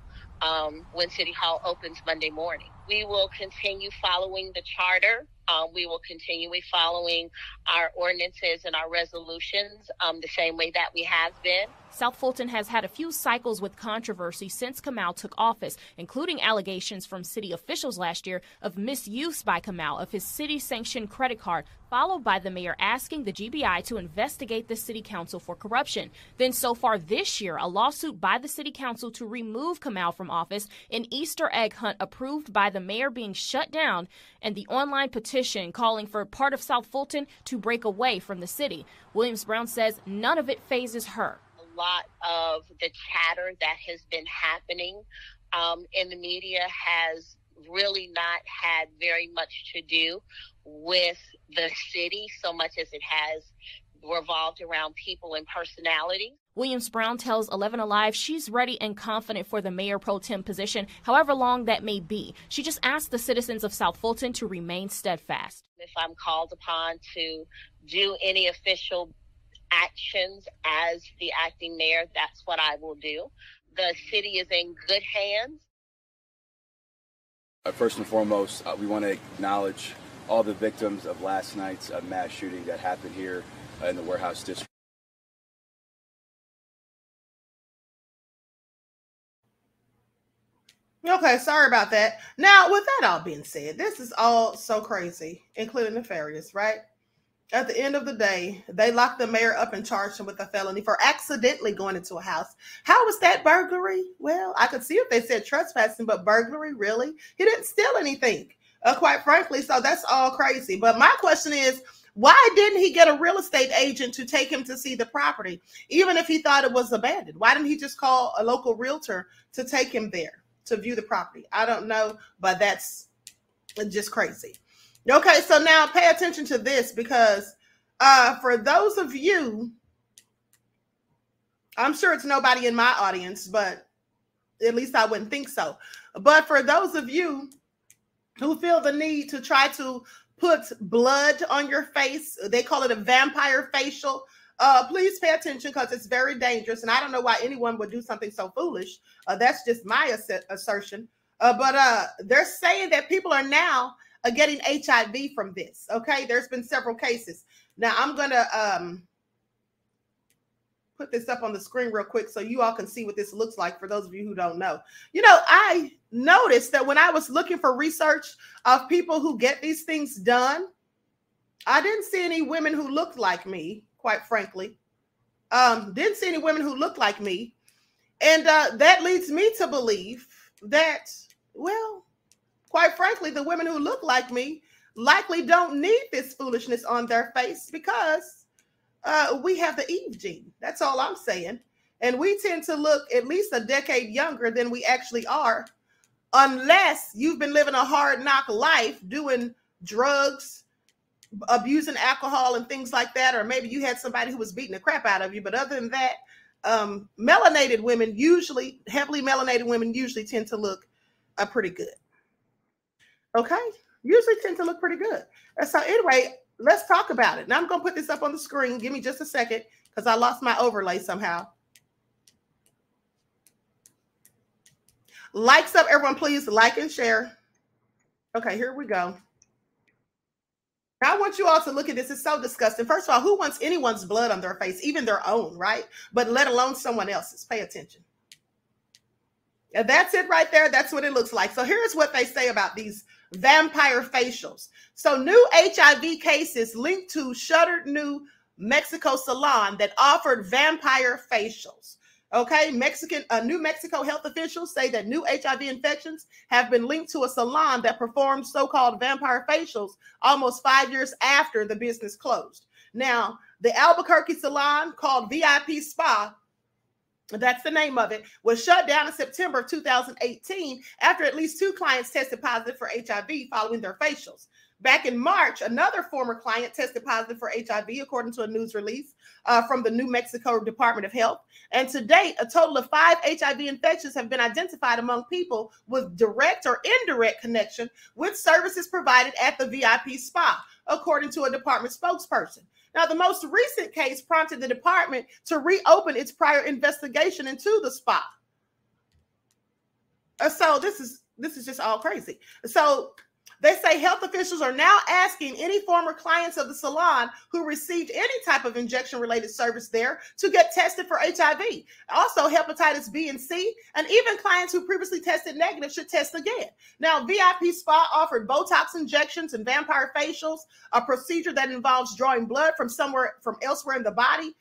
when City Hall opens Monday morning. We will continue following the charter. We will continue following our ordinances and our resolutions the same way that we have been. South Fulton has had a few cycles with controversy since Kamal took office, including allegations from city officials last year of misuse by Kamal of his city-sanctioned credit card, followed by the mayor asking the GBI to investigate the city council for corruption. Then so far this year, a lawsuit by the city council to remove Kamal from office, an Easter egg hunt approved by the mayor being shut down, and the online petition calling for part of South Fulton to break away from the city. Williams-Brown says none of it phases her. A lot of the chatter that has been happening in the media has really not had very much to do with the city so much as it has revolved around people and personality. Williams-Brown tells 11 Alive she's ready and confident for the mayor pro tem position, however long that may be. She just asked the citizens of South Fulton to remain steadfast. If I'm called upon to do any official actions as the acting mayor, that's what I will do. The city is in good hands. First and foremost, we want to acknowledge all the victims of last night's mass shooting that happened here in the Warehouse District. Okay, sorry about that. Now, with that all being said, this is all so crazy, including nefarious, right? At the end of the day, they locked the mayor up and charged him with a felony for accidentally going into a house. How was that burglary? Well, I could see if they said trespassing, but burglary, really? He didn't steal anything, quite frankly, so that's all crazy. But my question is, why didn't he get a real estate agent to take him to see the property, even if he thought it was abandoned? Why didn't he just call a local realtor to take him there to view the property? I don't know, but that's just crazy. Okay, so now pay attention to this, because for those of you, I'm sure it's nobody in my audience, but at least I wouldn't think so. But for those of you who feel the need to try to put blood on your face, they call it a vampire facial, please pay attention, because it's very dangerous. And I don't know why anyone would do something so foolish. That's just my assertion. But they're saying that people are now getting HIV from this. Okay, there's been several cases. Now I'm gonna put this up on the screen real quick so you all can see what this looks like for those of you who don't know. You know, I noticed that when I was looking for research of people who get these things done, I didn't see any women who looked like me, quite frankly. Didn't see any women who looked like me. And that leads me to believe that, well, quite frankly, the women who look like me likely don't need this foolishness on their face, because we have the Eve gene. That's all I'm saying. And we tend to look at least a decade younger than we actually are, unless you've been living a hard knock life, doing drugs, abusing alcohol and things like that, or maybe you had somebody who was beating the crap out of you. But other than that, melanated women usually, heavily melanated women usually tend to look pretty good. Okay? Usually tend to look pretty good. And so anyway, let's talk about it. Now I'm going to put this up on the screen. Give me just a second because I lost my overlay somehow. Likes up, everyone, please like and share. Okay, here we go. Now I want you all to look at this. It's so disgusting. First of all, who wants anyone's blood on their face, even their own, right? But let alone someone else's. Pay attention. And that's it right there. That's what it looks like. So here's what they say about these vampire facials. So new HIV cases linked to shuttered New Mexico salon that offered vampire facials. Okay, New Mexico health officials say that new HIV infections have been linked to a salon that performed so-called vampire facials almost 5 years after the business closed. Now, the Albuquerque salon called VIP Spa, that's the name of it, was shut down in September of 2018 after at least 2 clients tested positive for HIV following their facials. Back in March, another former client tested positive for HIV, according to a news release from the New Mexico Department of Health. And to date, a total of 5 HIV infections have been identified among people with direct or indirect connection with services provided at the VIP Spa, according to a department spokesperson. Now, the most recent case prompted the department to reopen its prior investigation into the spa. So this is just all crazy. So they say health officials are now asking any former clients of the salon who received any type of injection-related service there to get tested for HIV. Also, hepatitis B and C, and even clients who previously tested negative should test again. Now, VIP Spa offered Botox injections and vampire facials, a procedure that involves drawing blood from elsewhere in the body,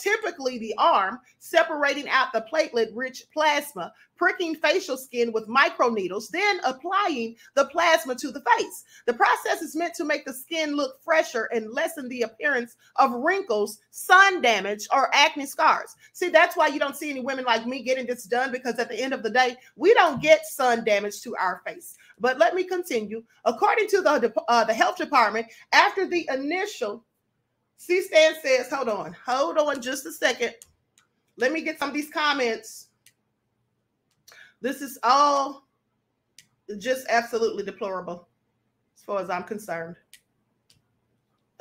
typically the arm, separating out the platelet-rich plasma, pricking facial skin with microneedles, then applying the plasma to the face. The process is meant to make the skin look fresher and lessen the appearance of wrinkles, sun damage, or acne scars. See, that's why you don't see any women like me getting this done, because at the end of the day, we don't get sun damage to our face. But let me continue. According to the health department, after the initial C-Stan says, hold on just a second. Let me get some of these comments. This is all just absolutely deplorable as far as I'm concerned.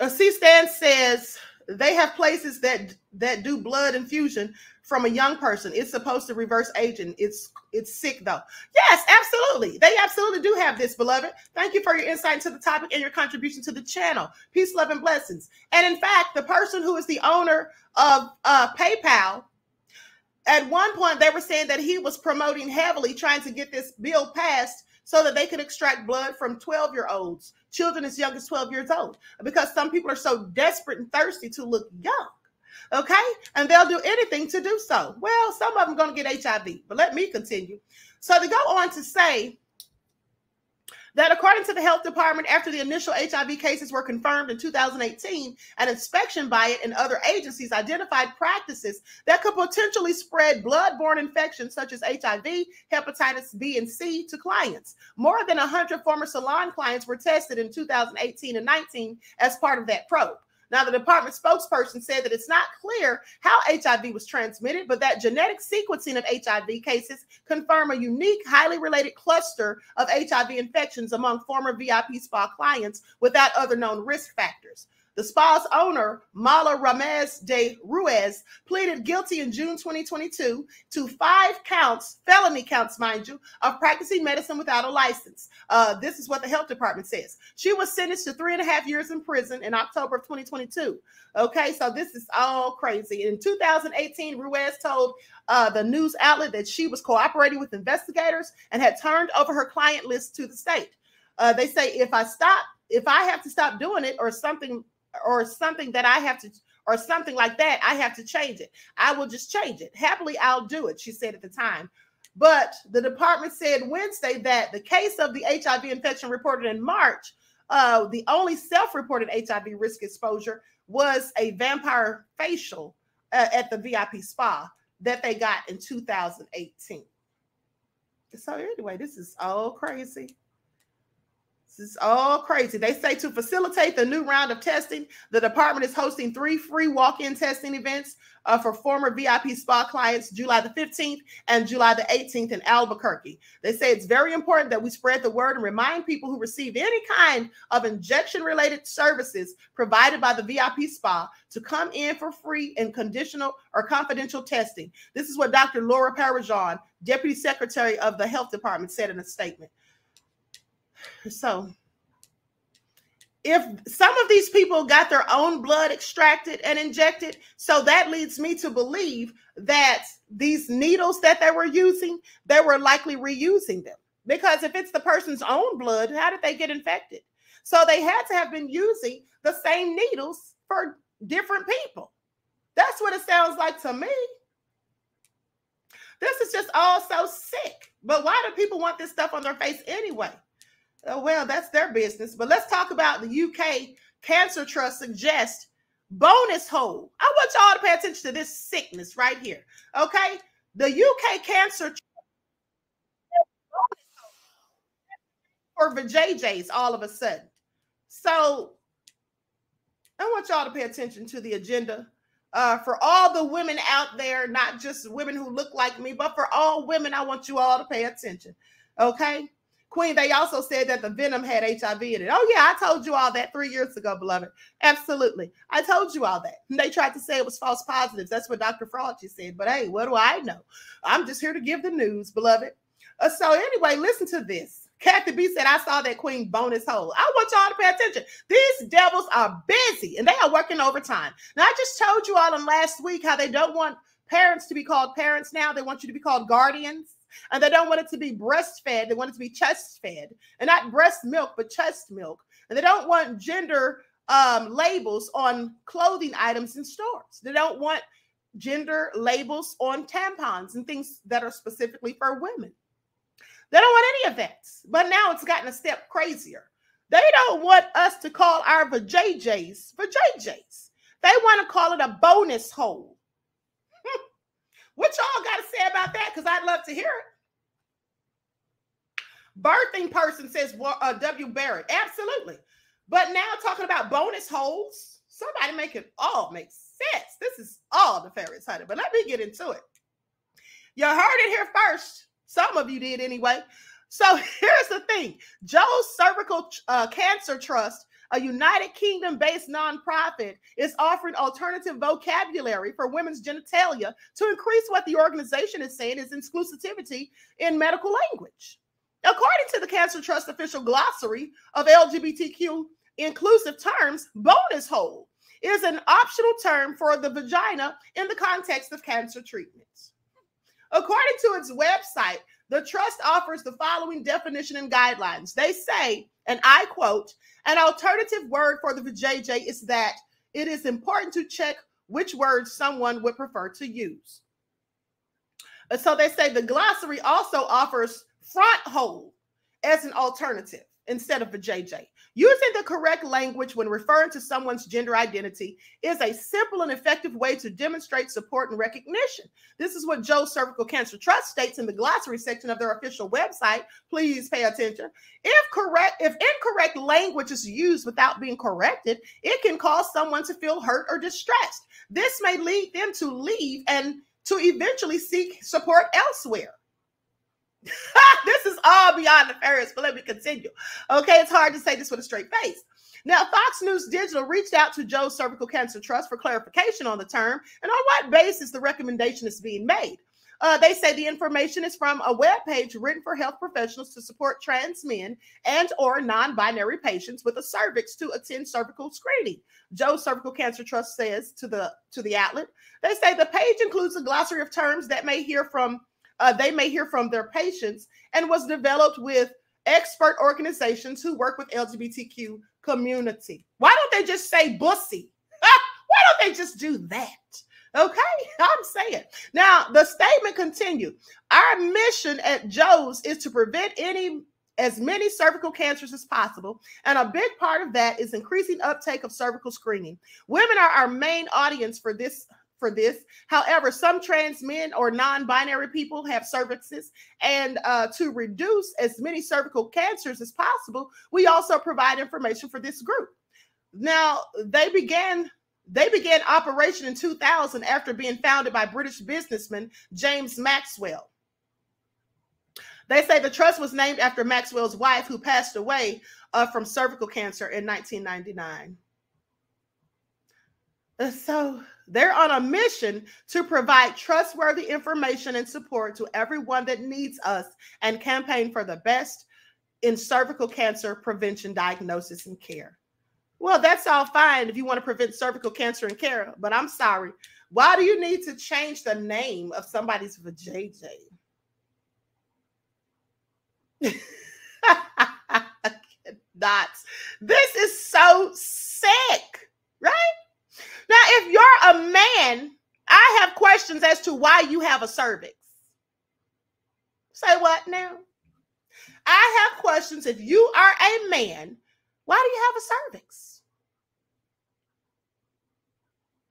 C-Stan says they have places that do blood infusion from a young person. It's supposed to reverse aging. It's sick though. Yes, absolutely. They absolutely do have this, beloved. Thank you for your insight into the topic and your contribution to the channel. Peace, love, and blessings. And in fact, the person who is the owner of PayPal, at one point they were saying that he was promoting heavily, trying to get this bill passed so that they could extract blood from 12-year-olds, children as young as 12 years old, because some people are so desperate and thirsty to look young. Okay? And they'll do anything to do so. Well, some of them are going to get HIV, but let me continue. So they go on to say that according to the health department, after the initial HIV cases were confirmed in 2018, an inspection by it and other agencies identified practices that could potentially spread blood-borne infections such as HIV, hepatitis B and C to clients. More than 100 former salon clients were tested in 2018 and 19 as part of that probe. Now, the department spokesperson said that it's not clear how HIV was transmitted, but that genetic sequencing of HIV cases confirm a unique, highly related cluster of HIV infections among former VIP Spa clients without other known risk factors. The spa's owner, Mala Ramez de Ruiz, pleaded guilty in June 2022 to 5 counts, felony counts, mind you, of practicing medicine without a license. This is what the health department says. She was sentenced to 3.5 years in prison in October of 2022. Okay, so this is all crazy. In 2018, Ruiz told the news outlet that she was cooperating with investigators and had turned over her client list to the state. They say, if I have to stop doing it or something that I have to, or something like that, I have to change it. I will just change it. Happily, I'll do it, she said at the time. But the department said Wednesday that the case of the HIV infection reported in March, the only self-reported HIV risk exposure was a vampire facial at the VIP Spa that they got in 2018. So anyway, this is all crazy. This is all crazy. They say to facilitate the new round of testing, the department is hosting 3 free walk-in testing events for former VIP spa clients July the 15th and July the 18th in Albuquerque. They say it's very important that we spread the word and remind people who received any kind of injection-related services provided by the VIP spa to come in for free and conditional or confidential testing. This is what Dr. Laura Parajan, Deputy Secretary of the Health Department, said in a statement. So if some of these people got their own blood extracted and injected, so that leads me to believe that these needles that they were using, they were likely reusing them. Because if it's the person's own blood, how did they get infected? So they had to have been using the same needles for different people. That's what it sounds like to me. This is just all so sick. But why do people want this stuff on their face anyway? Oh, well, that's their business. But let's talk about the UK Cancer Trust suggests bonus hold. I want y'all to pay attention to this sickness right here. Okay? The UK Cancer Trust for vajayjays all of a sudden. So I want y'all to pay attention to the agenda for all the women out there, not just women who look like me, but for all women, I want you all to pay attention. Okay? Queen, they also said that the venom had HIV in it. Oh, yeah, I told you all that 3 years ago, beloved. Absolutely. I told you all that. And they tried to say it was false positives. That's what Dr. Fauci said. But hey, what do I know? I'm just here to give the news, beloved. So anyway, listen to this. Kathy B said, I saw that Queen bonus hole. I want y'all to pay attention. These devils are busy and they are working overtime. Now, I just told you all in last week how they don't want parents to be called parents now. They want you to be called guardians. And they don't want it to be breastfed. They want it to be chest fed. And not breast milk, but chest milk. And they don't want gender labels on clothing items in stores. They don't want gender labels on tampons and things that are specifically for women. They don't want any of that. But now it's gotten a step crazier. They don't want us to call our vajayjays vajayjays. They want to call it a bonus hole. What y'all got to say about that? Because I'd love to hear it. Birthing person says W. Barrett. Absolutely. But now talking about bonus holes, somebody make it all make sense. This is all nefarious, honey. But let me get into it. You heard it here first. Some of you did anyway. So here's the thing. Joe's Cervical Cancer Trust, a United Kingdom-based nonprofit, is offering alternative vocabulary for women's genitalia to increase what the organization is saying is exclusivity in medical language. According to the Cancer Trust official glossary of LGBTQ inclusive terms, bonus hole is an optional term for the vagina in the context of cancer treatments. According to its website, the trust offers the following definition and guidelines. They say, and I quote, an alternative word for the vajayjay is that it is important to check which words someone would prefer to use. So they say the glossary also offers front hole as an alternative instead of vajayjay. Using the correct language when referring to someone's gender identity is a simple and effective way to demonstrate support and recognition. This is what Joe's Cervical Cancer Trust states in the glossary section of their official website. Please pay attention. If incorrect language is used without being corrected, it can cause someone to feel hurt or distressed. This may lead them to leave and to eventually seek support elsewhere. This is all beyond nefarious, but let me continue. Okay, it's hard to say this with a straight face. Now, Fox News Digital reached out to Joe's Cervical Cancer Trust for clarification on the term and on what basis the recommendation is being made. They say the information is from a webpage written for health professionals to support trans men and or non-binary patients with a cervix to attend cervical screening. Joe's Cervical Cancer Trust says to the outlet. They say the page includes a glossary of terms that they may hear from their patients and was developed with expert organizations who work with LGBTQ community. Why don't they just say bussy? Why don't they just do that? Okay, I'm saying. Now, the statement continued. Our mission at Joe's is to prevent as many cervical cancers as possible, and a big part of that is increasing uptake of cervical screening. Women are our main audience for for this. However, some trans men or non-binary people have cervixes, and to reduce as many cervical cancers as possible, we also provide information for this group. Now, they began operation in 2000 after being founded by British businessman James Maxwell. They say the trust was named after Maxwell's wife, who passed away from cervical cancer in 1999. So they're on a mission to provide trustworthy information and support to everyone that needs us and campaign for the best in cervical cancer prevention, diagnosis, and care. Well, that's all fine if you want to prevent cervical cancer and care, but I'm sorry. Why do you need to change the name of somebody's vajayjay? This is so sick, right? Now, if you're a man, I have questions as to why you have a cervix. Say what now? I have questions. If you are a man, why do you have a cervix?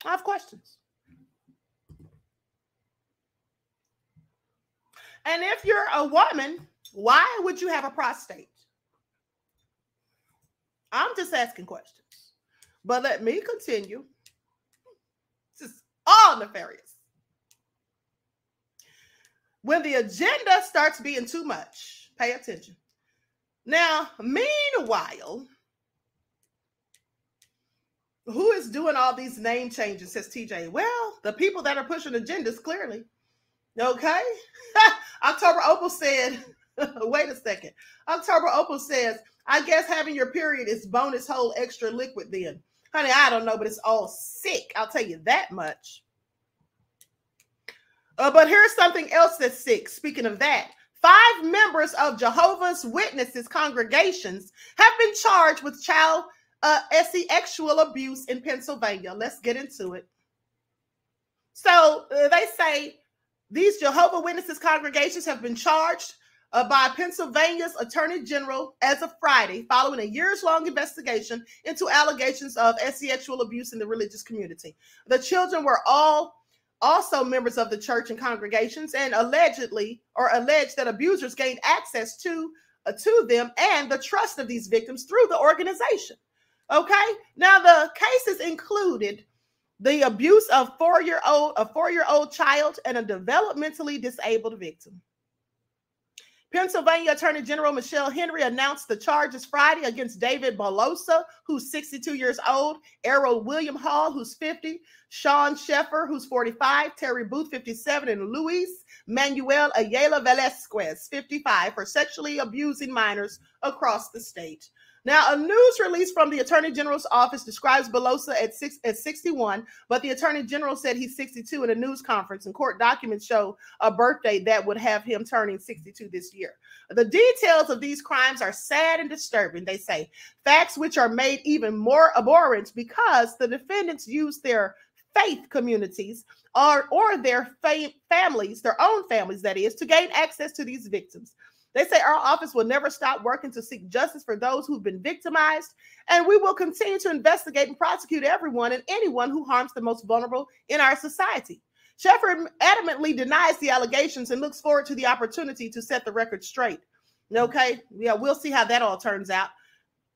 I have questions. And if you're a woman, why would you have a prostate? I'm just asking questions. But let me continue. This is all nefarious. When the agenda starts being too much, pay attention. Now, meanwhile, who is doing all these name changes, says TJ? Well, the people that are pushing agendas, clearly. Okay? October Opal said, wait a second. October Opal says, I guess having your period is bonus hole extra liquid then. Honey, I don't know, but it's all sick. I'll tell you that much. But here's something else that's sick. Speaking of that, 5 members of Jehovah's Witnesses congregations have been charged with child sexual abuse in Pennsylvania. Let's get into it. So they say these Jehovah's Witnesses congregations have been charged by Pennsylvania's Attorney General as of Friday, following a years-long investigation into allegations of sexual abuse in the religious community. The children were all also members of the church and congregations, and alleged that abusers gained access to them and the trust of these victims through the organization. Okay, now the cases included the abuse of a four-year-old child and a developmentally disabled victim. Pennsylvania Attorney General Michelle Henry announced the charges Friday against David Belosa, who's 62 years old, Errol William Hall, who's 50, Sean Sheffer, who's 45, Terry Booth, 57, and Luis Manuel Ayala Velasquez, 55, for sexually abusing minors across the state. Now, a news release from the Attorney General's office describes Belosa at 61, but the Attorney General said he's 62 in a news conference, and court documents show a birthday that would have him turning 62 this year. The details of these crimes are sad and disturbing, they say, facts which are made even more abhorrent because the defendants used their faith communities or their families, their own families, that is, to gain access to these victims. They say our office will never stop working to seek justice for those who've been victimized, and we will continue to investigate and prosecute everyone and anyone who harms the most vulnerable in our society. Sheffer adamantly denies the allegations and looks forward to the opportunity to set the record straight. Okay, yeah, we'll see how that all turns out.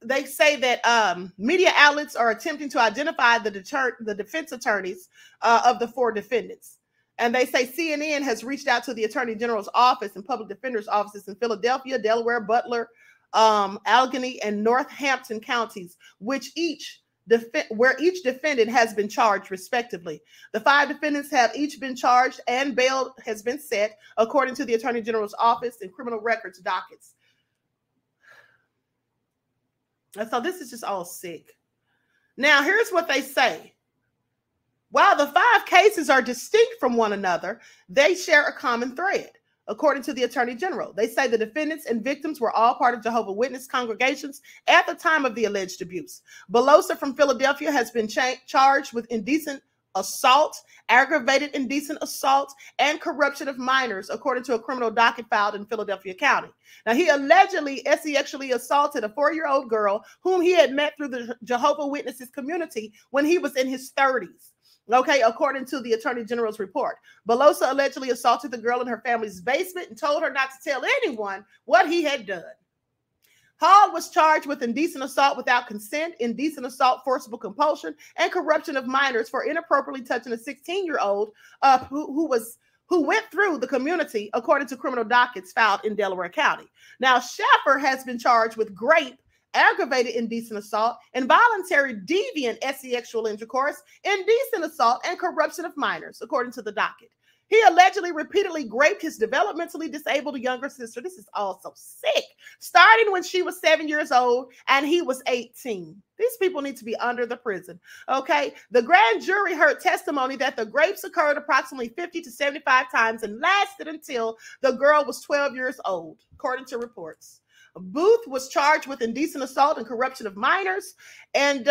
They say that media outlets are attempting to identify the defense attorneys of the 4 defendants. And they say CNN has reached out to the Attorney General's office and public defender's offices in Philadelphia, Delaware, Butler, Allegheny, and Northampton counties, where each defendant has been charged respectively. The 5 defendants have each been charged and bail has been set according to the Attorney General's office and criminal records dockets. And so this is just all sick. Now, here's what they say. While the 5 cases are distinct from one another, they share a common thread. According to the Attorney General, they say the defendants and victims were all part of Jehovah's Witness congregations at the time of the alleged abuse. Belosa from Philadelphia has been charged with indecent assault, aggravated indecent assault, and corruption of minors, according to a criminal docket filed in Philadelphia County. Now, he allegedly sexually assaulted a 4-year-old girl whom he had met through the Jehovah's Witnesses community when he was in his 30s. Okay, according to the Attorney General's report. Belosa allegedly assaulted the girl in her family's basement and told her not to tell anyone what he had done. Hall was charged with indecent assault without consent, indecent assault, forcible compulsion, and corruption of minors for inappropriately touching a 16-year-old who went through the community, according to criminal dockets filed in Delaware County. Now, Shakur has been charged with rape, aggravated indecent assault, involuntary deviant sexual intercourse, indecent assault, and corruption of minors, according to the docket. He allegedly repeatedly raped his developmentally disabled younger sister. This is all so sick. Starting when she was 7 years old and he was 18. These people need to be under the prison. Okay. The grand jury heard testimony that the rapes occurred approximately 50 to 75 times and lasted until the girl was 12 years old, according to reports. Booth was charged with indecent assault and corruption of minors, and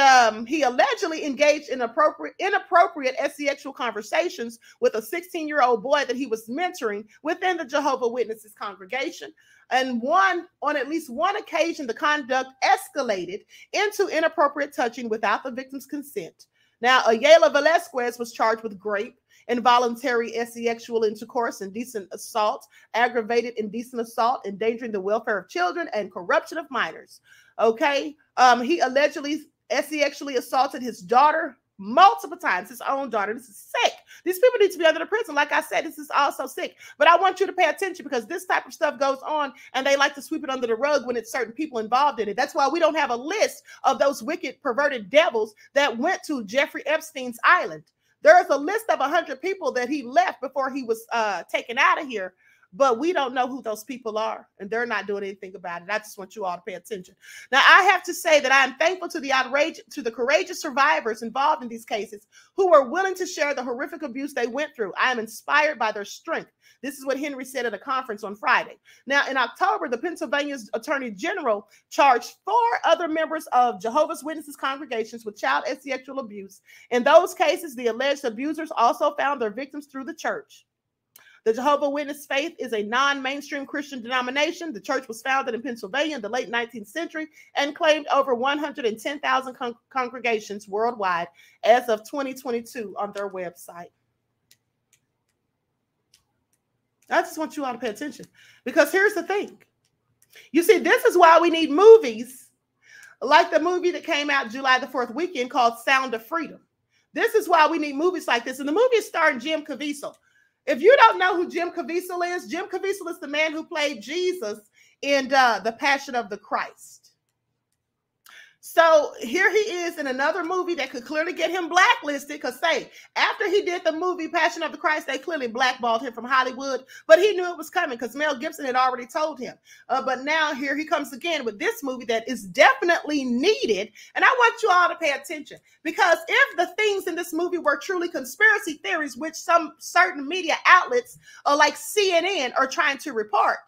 he allegedly engaged in inappropriate sexual conversations with a 16-year-old boy that he was mentoring within the Jehovah's Witnesses congregation. And on at least one occasion, the conduct escalated into inappropriate touching without the victim's consent. Now, Ayala Velasquez was charged with rape, involuntary sexual intercourse, indecent assault, aggravated indecent assault, endangering the welfare of children, and corruption of minors. Okay. He allegedly sexually assaulted his daughter multiple times, his own daughter. This is sick. These people need to be under the prison. Like I said, this is also sick. But I want you to pay attention because this type of stuff goes on and they like to sweep it under the rug when it's certain people involved in it. That's why we don't have a list of those wicked, perverted devils that went to Jeffrey Epstein's island. There is a list of 100 people that he left before he was taken out of here, but we don't know who those people are, and they're not doing anything about it. I just want you all to pay attention. Now, I have to say that I am thankful to the courageous survivors involved in these cases who were willing to share the horrific abuse they went through. I am inspired by their strength. This is what Henry said at a conference on Friday. Now, in October, the Pennsylvania's Attorney General charged 4 other members of Jehovah's Witnesses congregations with child sexual abuse. In those cases, the alleged abusers also found their victims through the church. The Jehovah's Witness faith is a non-mainstream Christian denomination. The church was founded in Pennsylvania in the late 19th century and claimed over 110,000 congregations worldwide as of 2022 on their website. I just want you all to pay attention because here's the thing. You see, this is why we need movies like the movie that came out July the 4th weekend called Sound of Freedom. This is why we need movies like this. And the movie is starring Jim Caviezel. If you don't know who Jim Caviezel is the man who played Jesus in The Passion of the Christ. So here he is in another movie that could clearly get him blacklisted because, say, after he did the movie Passion of the Christ, they clearly blackballed him from Hollywood, but he knew it was coming because Mel Gibson had already told him. But now here he comes again with this movie that is definitely needed, and I want you all to pay attention because if the things in this movie were truly conspiracy theories, which some certain media outlets like CNN are trying to report,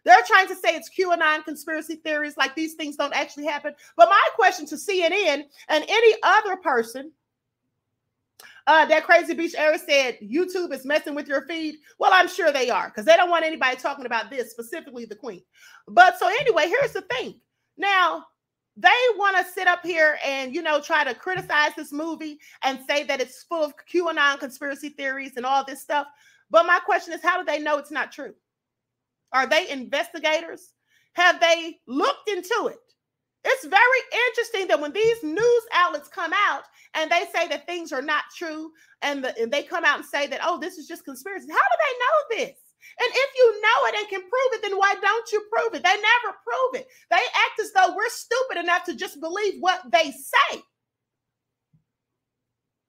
they're trying to say it's QAnon conspiracy theories, like these things don't actually happen. But my question to CNN and any other person, that Crazy Beach Era said YouTube is messing with your feed. Well, I'm sure they are because they don't want anybody talking about this, specifically the Queen. But so anyway, here's the thing. Now, they want to sit up here and, try to criticize this movie and say that it's full of QAnon conspiracy theories and all this stuff. But my question is, how do they know it's not true? Are they investigators? Have they looked into it? It's very interesting that when these news outlets come out and they say that things are not true and they come out and say that, oh, this is just conspiracy. How do they know this? And if you know it and can prove it, then why don't you prove it? They never prove it. They act as though we're stupid enough to just believe what they say.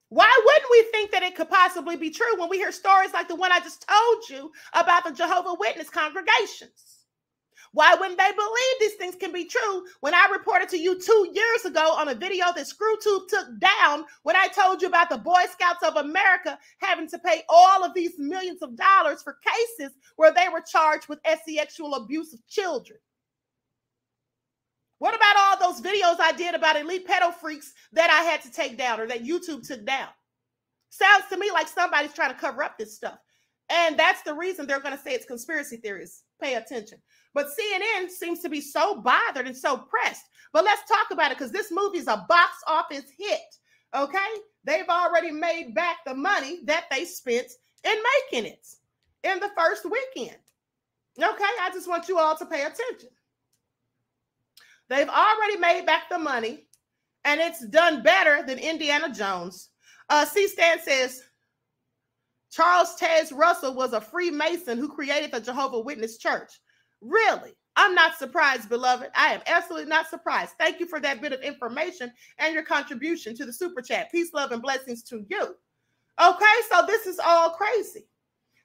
Why wouldn't we think that it could possibly be true when we hear stories like the one I just told you about the Jehovah's Witness congregations? Why wouldn't they believe these things can be true when I reported to you 2 years ago on a video that ScrewTube took down when I told you about the Boy Scouts of America having to pay all of these millions of dollars for cases where they were charged with sexual abuse of children? What about all those videos I did about elite pedo freaks that I had to take down or that YouTube took down? Sounds to me like somebody's trying to cover up this stuff. And that's the reason they're going to say it's conspiracy theories. Pay attention. But CNN seems to be so bothered and so pressed. But let's talk about it because this movie is a box office hit. Okay? They've already made back the money that they spent in making it in the first weekend. Okay? I just want you all to pay attention. They've already made back the money, and it's done better than Indiana Jones. C-Stan says, Charles Taze Russell was a Freemason who created the Jehovah's Witness Church. Really? I'm not surprised, beloved. I am absolutely not surprised. Thank you for that bit of information and your contribution to the super chat. Peace, love, and blessings to you. Okay, so this is all crazy.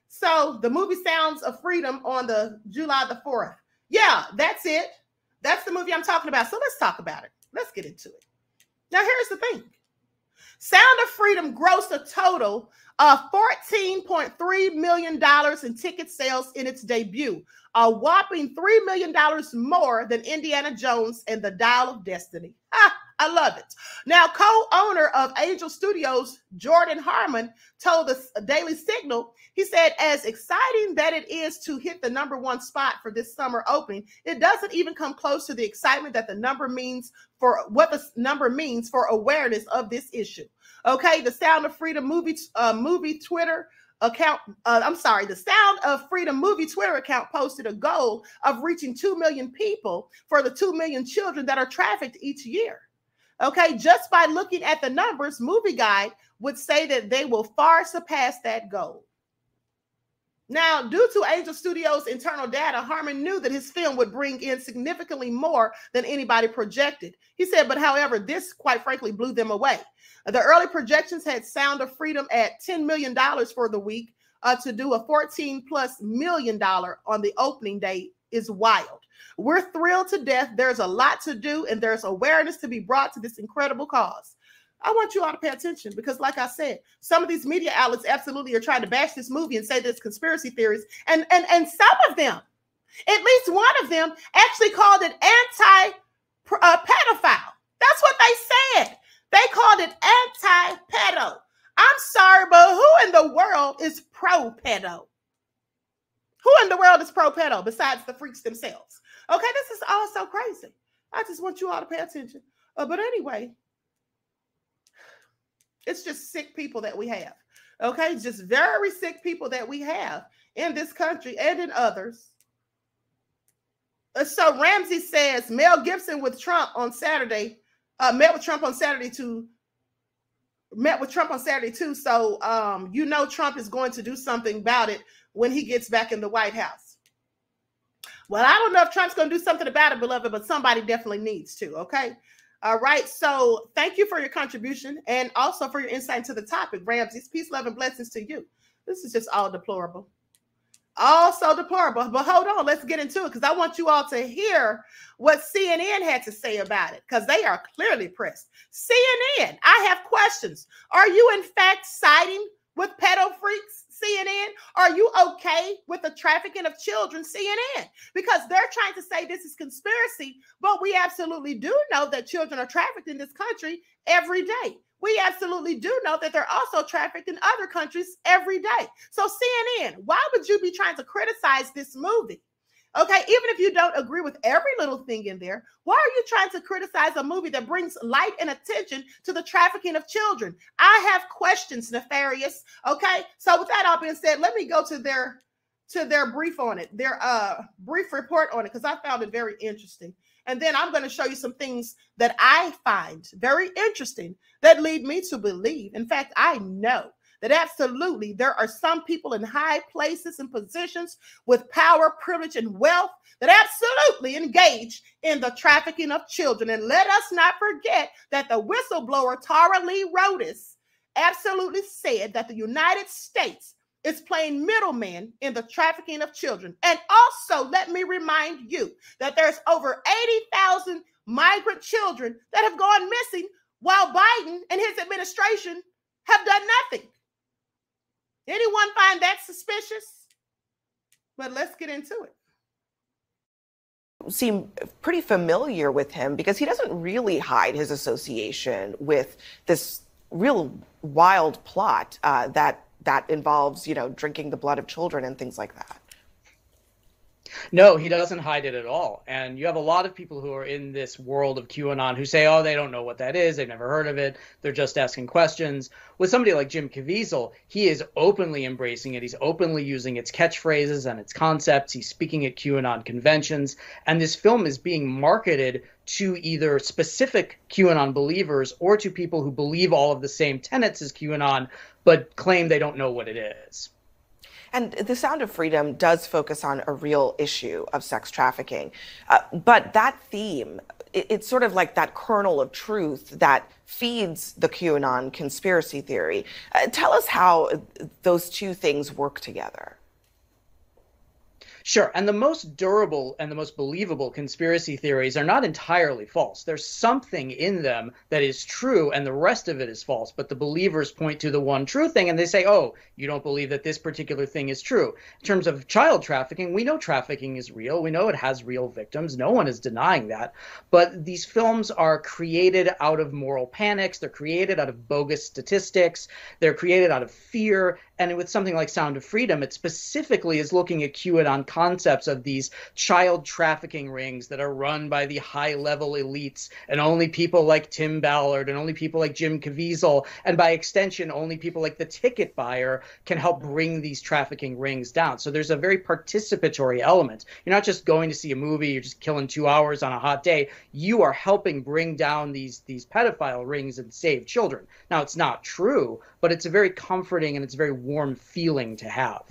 So the movie Sounds of Freedom on the July the 4th. Yeah, that's it. That's the movie I'm talking about. So let's talk about it. Let's get into it. Now, here's the thing. Sound of Freedom grossed a total of $14.3 million in ticket sales in its debut, a whopping $3 million more than Indiana Jones and the Dial of Destiny. I love it. Now, co-owner of Angel Studios, Jordan Harmon, told the Daily Signal, he said, as exciting that it is to hit the #1 spot for this summer opening, it doesn't even come close to the excitement that the number means for what the number means for awareness of this issue. Okay, the Sound of Freedom movie Twitter account, the Sound of Freedom movie Twitter account posted a goal of reaching 2 million people for the 2 million children that are trafficked each year. Okay, just by looking at the numbers, Movie Guide would say that they will far surpass that goal. Now, due to Angel Studios' internal data, Harmon knew that his film would bring in significantly more than anybody projected. He said, but however, this quite frankly blew them away. The early projections had Sound of Freedom at $10 million for the week. To do a $14+ million on the opening day is wild. We're thrilled to death. There's a lot to do, and there's awareness to be brought to this incredible cause. I want you all to pay attention because, like I said, some of these media outlets absolutely are trying to bash this movie and say there's conspiracy theories. And some of them, at least one of them, actually called it anti-pedophile. That's what they said. They called it anti-pedo. I'm sorry, but who in the world is pro-pedo? Who in the world is pro-pedo besides the freaks themselves? Okay, this is all so crazy. I just want you all to pay attention. But anyway, it's just sick people that we have. Okay, just very sick people that we have in this country and in others. So Ramsey says Mel Gibson with Trump on Saturday, met with Trump on Saturday too. So you know Trump is going to do something about it when he gets back in the White House. Well, I don't know if Trump's going to do something about it, beloved, but somebody definitely needs to. Okay. All right. So thank you for your contribution and also for your insight into the topic, Ramsey. Peace, love, and blessings to you. This is just all deplorable. All so deplorable. But hold on, let's get into it because I want you all to hear what CNN had to say about it because they are clearly pressed. CNN, I have questions. Are you in fact siding with pedo freaks, CNN? Are you okay with the trafficking of children, CNN? Because they're trying to say this is conspiracy, but we absolutely do know that children are trafficked in this country every day. We absolutely do know that they're also trafficked in other countries every day. So CNN, why would you be trying to criticize this movie? Okay, even if you don't agree with every little thing in there, why are you trying to criticize a movie that brings light and attention to the trafficking of children? I have questions, Nefarious. Okay, so with that all being said, let me go to their brief on it, their brief report on it, because I found it very interesting. And then I'm going to show you some things that I find very interesting that lead me to believe. In fact, I know that absolutely there are some people in high places and positions with power, privilege, and wealth that absolutely engage in the trafficking of children. And let us not forget that the whistleblower Tara Lee Rodas absolutely said that the United States is playing middleman in the trafficking of children. And also, let me remind you that there's over 80,000 migrant children that have gone missing while Biden and his administration have done nothing. Anyone find that suspicious? But let's get into it. Seem pretty familiar with him because he doesn't really hide his association with this real wild plot that involves, drinking the blood of children and things like that. No, he doesn't hide it at all. And you have a lot of people who are in this world of QAnon who say, oh, they don't know what that is. They've never heard of it. They're just asking questions. With somebody like Jim Caviezel, he is openly embracing it. He's openly using its catchphrases and its concepts. He's speaking at QAnon conventions. And this film is being marketed to either specific QAnon believers or to people who believe all of the same tenets as QAnon, but claim they don't know what it is. And The Sound of Freedom does focus on a real issue of sex trafficking. But that theme, it's sort of like that kernel of truth that feeds the QAnon conspiracy theory. Tell us how those two things work together. Sure. And the most durable and the most believable conspiracy theories are not entirely false. There's something in them that is true and the rest of it is false. But the believers point to the one true thing and they say, oh, you don't believe that this particular thing is true. In terms of child trafficking, we know trafficking is real. We know it has real victims. No one is denying that. But these films are created out of moral panics. They're created out of bogus statistics. They're created out of fear. And with something like Sound of Freedom, it specifically is looking at QAnon concepts of these child trafficking rings that are run by the high-level elites, and only people like Tim Ballard and only people like Jim Caviezel, and by extension, only people like the ticket buyer can help bring these trafficking rings down. So there's a very participatory element. You're not just going to see a movie, you're just killing 2 hours on a hot day. You are helping bring down these pedophile rings and save children. Now, it's not true, but it's a very comforting and it's a very warm feeling to have.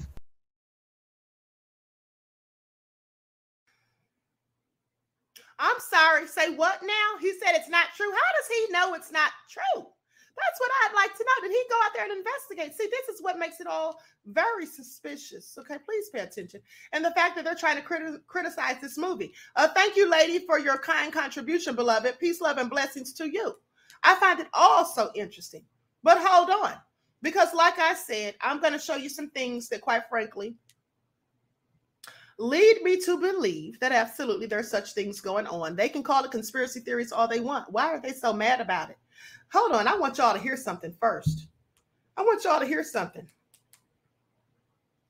I'm sorry, say what now? He said it's not true. How does he know it's not true? That's what I'd like to know. Did he go out there and investigate? See, this is what makes it all very suspicious. Okay, please pay attention. And the fact that they're trying to criticize this movie. Thank you, lady, for your kind contribution, beloved. Peace, love, and blessings to you. I find it all so interesting. But hold on. Because like I said, I'm going to show you some things that, quite frankly, lead me to believe that absolutely there's such things going on. They can call it conspiracy theories all they want. Why are they so mad about it? Hold on. I want y'all to hear something first. I want y'all to hear something.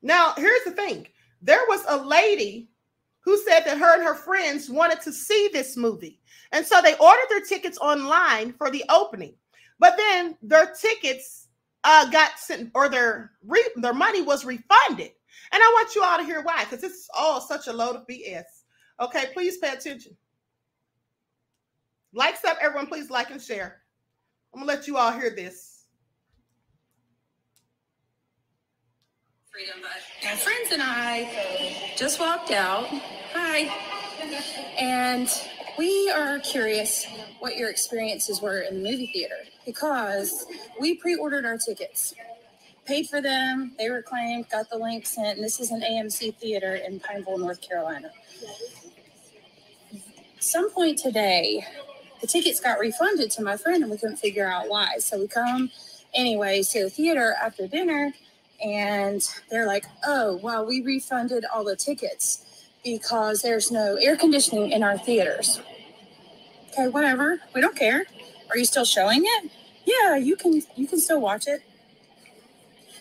Now, here's the thing. There was a lady who said that her and her friends wanted to see this movie. And so they ordered their tickets online for the opening. But then their tickets got sent, or their money was refunded. And I want you all to hear why, because this is all such a load of BS. Okay, please pay attention. Likes up, everyone. Please like and share. I'm going to let you all hear this. My friends and I just walked out. Hi. And we are curious what your experiences were in the movie theater, because we pre-ordered our tickets, paid for them, they were claimed, got the link sent, and this is an AMC theater in Pineville, North Carolina. Some point today, the tickets got refunded to my friend and we couldn't figure out why. So we come anyways to the theater after dinner and they're like, oh, well, we refunded all the tickets because there's no air conditioning in our theaters. Okay, whatever. We don't care. Are you still showing it? Yeah, you can still watch it.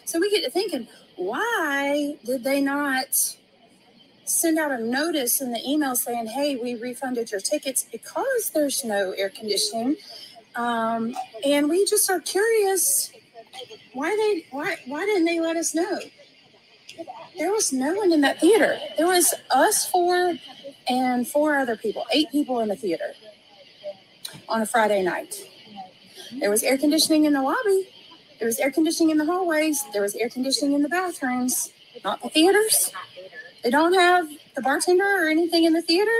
So we get to thinking, why did they not send out a notice in the email saying, hey, we refunded your tickets because there's no air conditioning. And we just are curious, why didn't they let us know? There was no one in that theater. There was us 4 and 4 other people, 8 people in the theater on a Friday night. There was air conditioning in the lobby. There was air conditioning in the hallways. There was air conditioning in the bathrooms, not the theaters. They don't have the bartender or anything in the theater.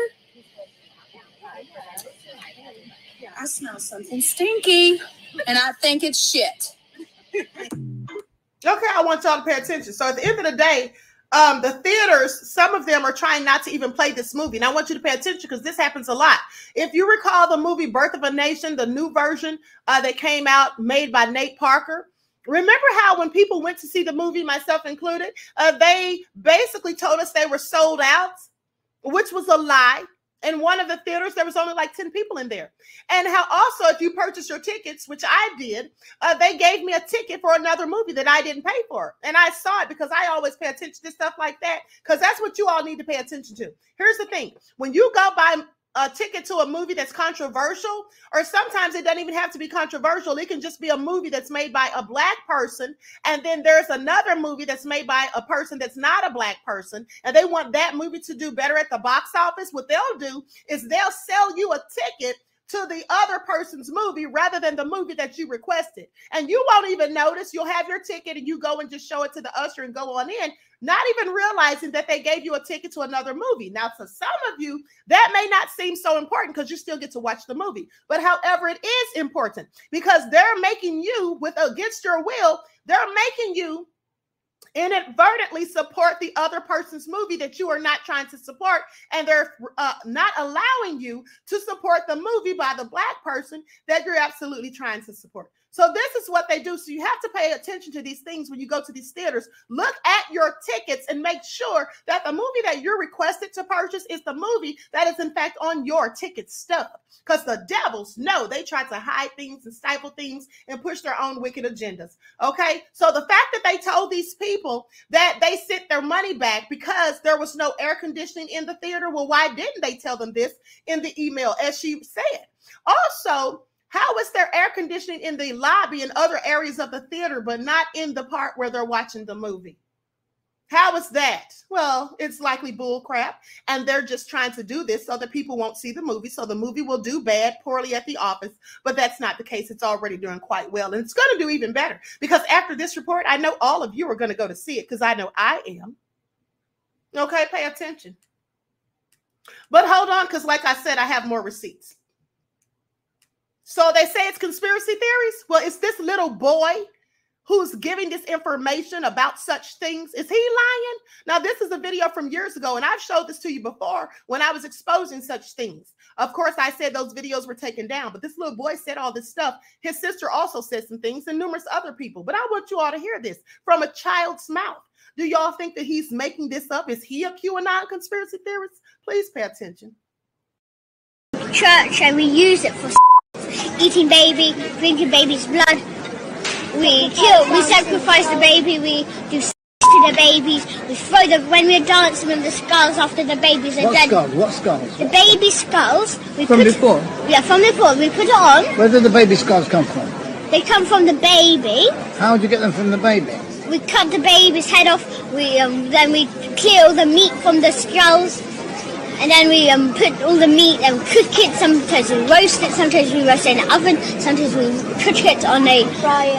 I smell something stinky, and I think it's shit. Okay, I want y'all to pay attention. So at the end of the day, the theaters, some of them are trying not to even play this movie. And I want you to pay attention because this happens a lot. If you recall the movie Birth of a Nation, the new version that came out, made by Nate Parker, remember how when people went to see the movie, myself included, they basically told us they were sold out, which was a lie. In one of the theaters, there was only like 10 people in there. And how also, if you purchase your tickets, which I did, they gave me a ticket for another movie that I didn't pay for. And I saw it because I always pay attention to stuff like that, because that's what you all need to pay attention to. Here's the thing. When you go buy a ticket to a movie that's controversial, or sometimes it doesn't even have to be controversial. It can just be a movie that's made by a Black person, and then there's another movie that's made by a person that's not a Black person, and they want that movie to do better at the box office. What they'll do is they'll sell you a ticket to the other person's movie rather than the movie that you requested. And you won't even notice. You'll have your ticket and you go and just show it to the usher and go on in, not even realizing that they gave you a ticket to another movie. Now, to some of you, that may not seem so important because you still get to watch the movie. But however, it is important because they're making you, with against your will, they're making you inadvertently support the other person's movie that you are not trying to support, and they're not allowing you to support the movie by the Black person that you're absolutely trying to support. So this is what they do. So you have to pay attention to these things when you go to these theaters. Look at your tickets and make sure that the movie that you're requested to purchase is the movie that is in fact on your ticket stub. Because the devils know they try to hide things and stifle things and push their own wicked agendas. Okay, so the fact that they told these people that they sent their money back because there was no air conditioning in the theater, well, why didn't they tell them this in the email, as she said? Also, how is there air conditioning in the lobby and other areas of the theater, but not in the part where they're watching the movie? How is that? Well, it's likely bull crap, and they're just trying to do this so that people won't see the movie, so the movie will do poorly at the office, but that's not the case. It's already doing quite well, and it's going to do even better, because after this report, I know all of you are going to go to see it, because I know I am. Okay, pay attention. But hold on, because like I said, I have more receipts. So they say it's conspiracy theories. Well, it's this little boy who's giving this information about such things. Is he lying? Now, this is a video from years ago, and I've showed this to you before when I was exposing such things. Of course, I said those videos were taken down, but this little boy said all this stuff. His sister also said some things, and numerous other people. But I want you all to hear this from a child's mouth. Do y'all think that he's making this up? Is he a QAnon conspiracy theorist? Please pay attention. Church, and we use it for eating baby, drinking baby's blood. We sacrifice the baby, we do to the babies, we throw them when we're dancing with the skulls after the babies are dead. What skulls? The baby skulls. From before? Yeah, from before. We put it on. Where did the baby skulls come from? They come from the baby. How would you get them from the baby? We cut the baby's head off, then we clear all the meat from the skulls. And then we put all the meat and cook it. Sometimes we roast it. Sometimes we roast it in the oven. Sometimes we cook it on a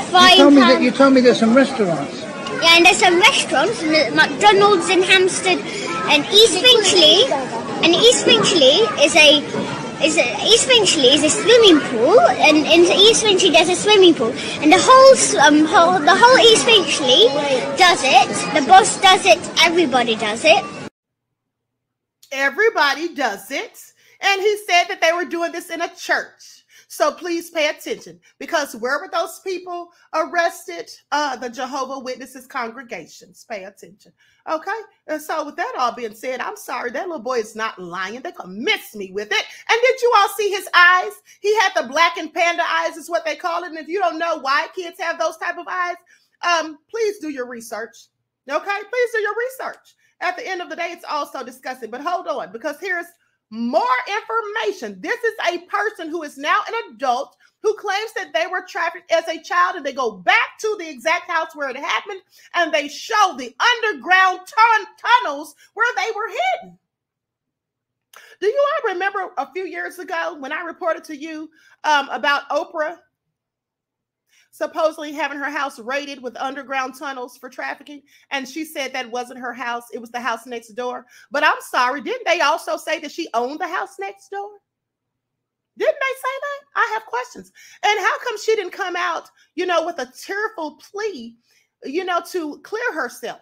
frying pan. You told me there's some restaurants. Yeah, and there's some restaurants. McDonald's in Hampstead and East Finchley. And East Finchley is a swimming pool. And in East Finchley there's a swimming pool. And the whole East Finchley does it. The boss does it. Everybody does it. Everybody does it. And he said that they were doing this in a church. So please pay attention, because where were those people arrested? The Jehovah's Witnesses congregations. Pay attention. Okay. And so with that all being said, I'm sorry, that little boy is not lying. They could miss me with it. And did you all see his eyes? He had the black and panda eyes is what they call it. And if you don't know why kids have those type of eyes, please do your research. Okay. Please do your research. At the end of the day, it's also disgusting. But hold on, because here's more information. This is a person who is now an adult who claims that they were trafficked as a child, and they go back to the exact house where it happened, and they show the underground tunnels where they were hidden. Do you all remember a few years ago when I reported to you about Oprah supposedly having her house raided with underground tunnels for trafficking? And she said that wasn't her house. It was the house next door. But I'm sorry, didn't they also say that she owned the house next door? Didn't they say that? I have questions. And how come she didn't come out, with a tearful plea, to clear herself?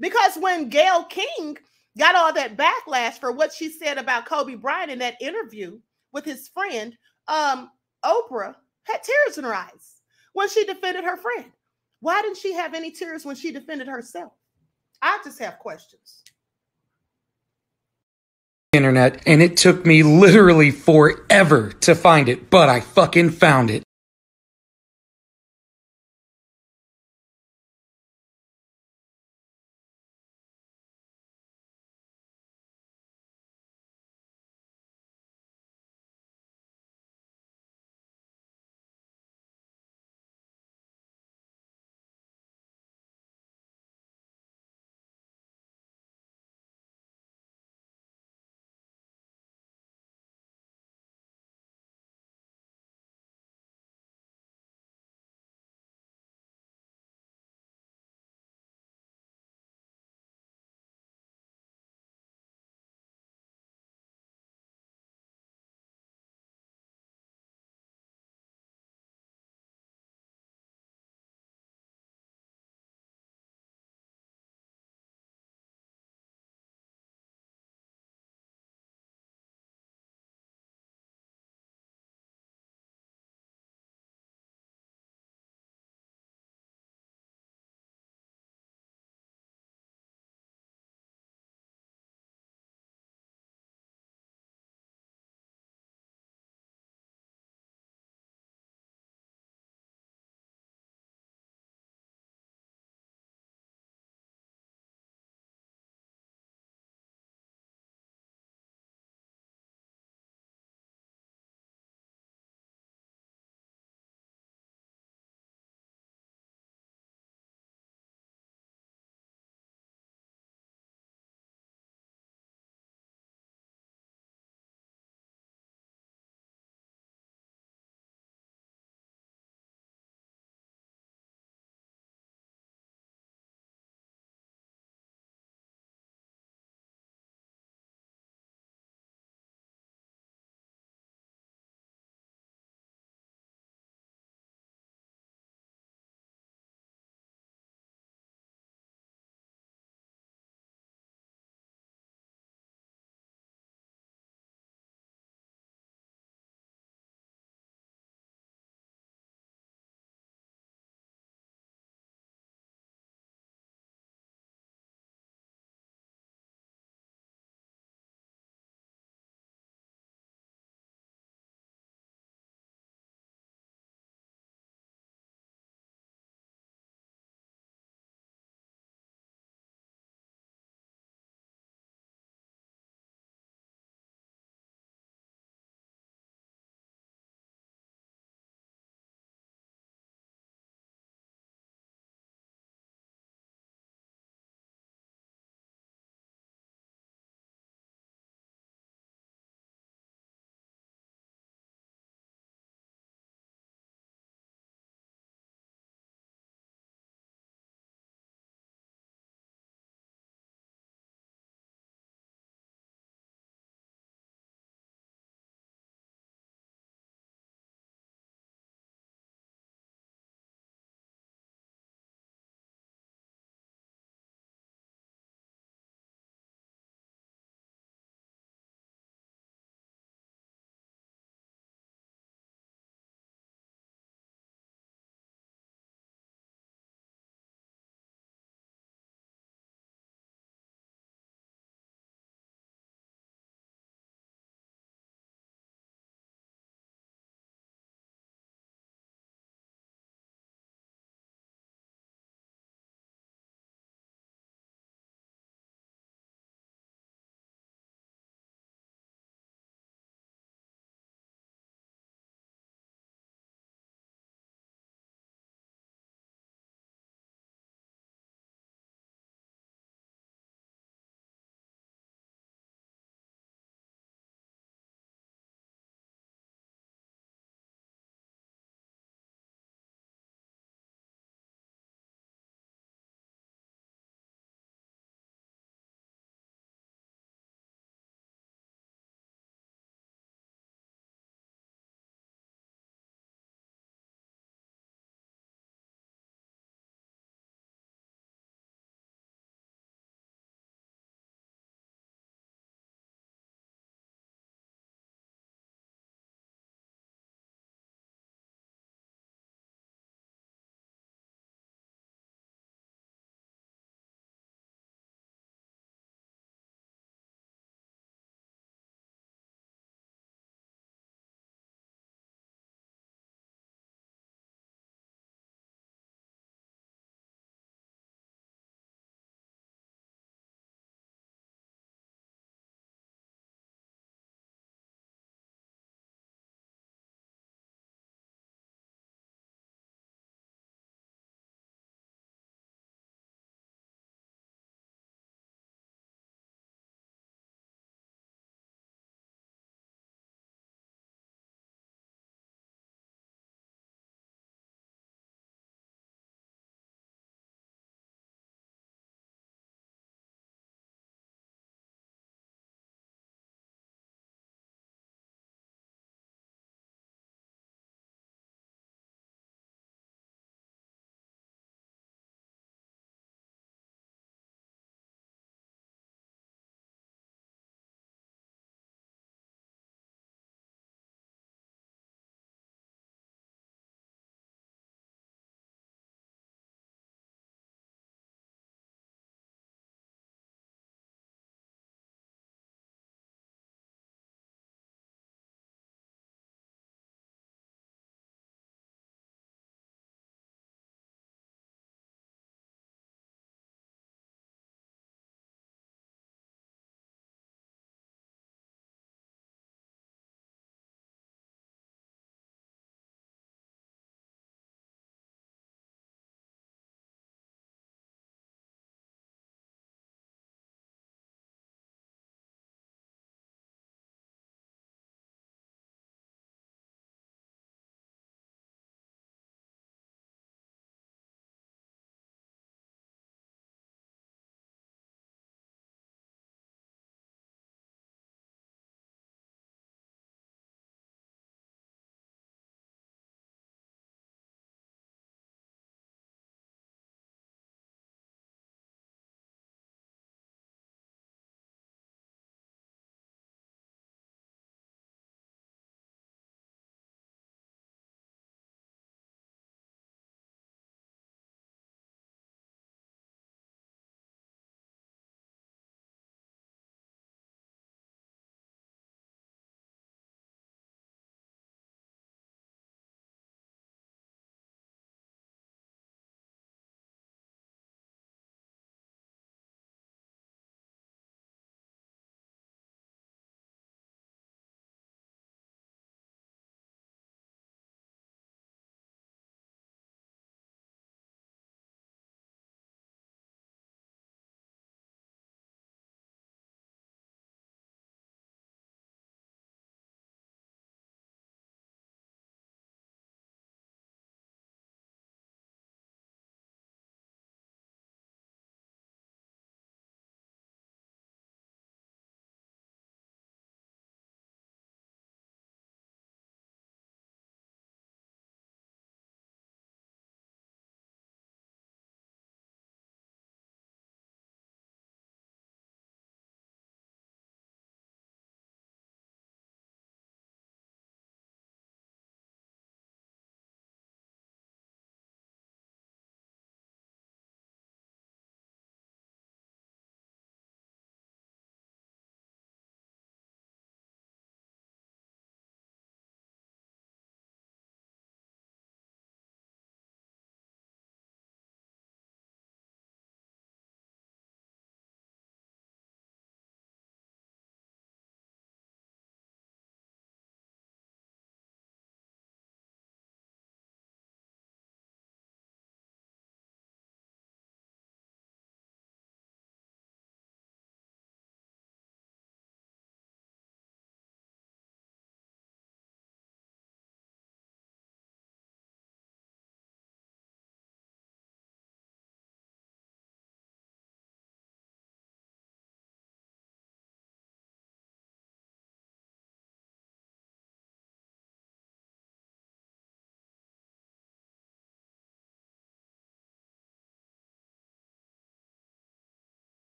Because when Gayle King got all that backlash for what she said about Kobe Bryant in that interview with his friend, Oprah had tears in her eyes when she defended her friend. Why didn't she have any tears when she defended herself? I just have questions. internet, and it took me literally forever to find it, but I fucking found it.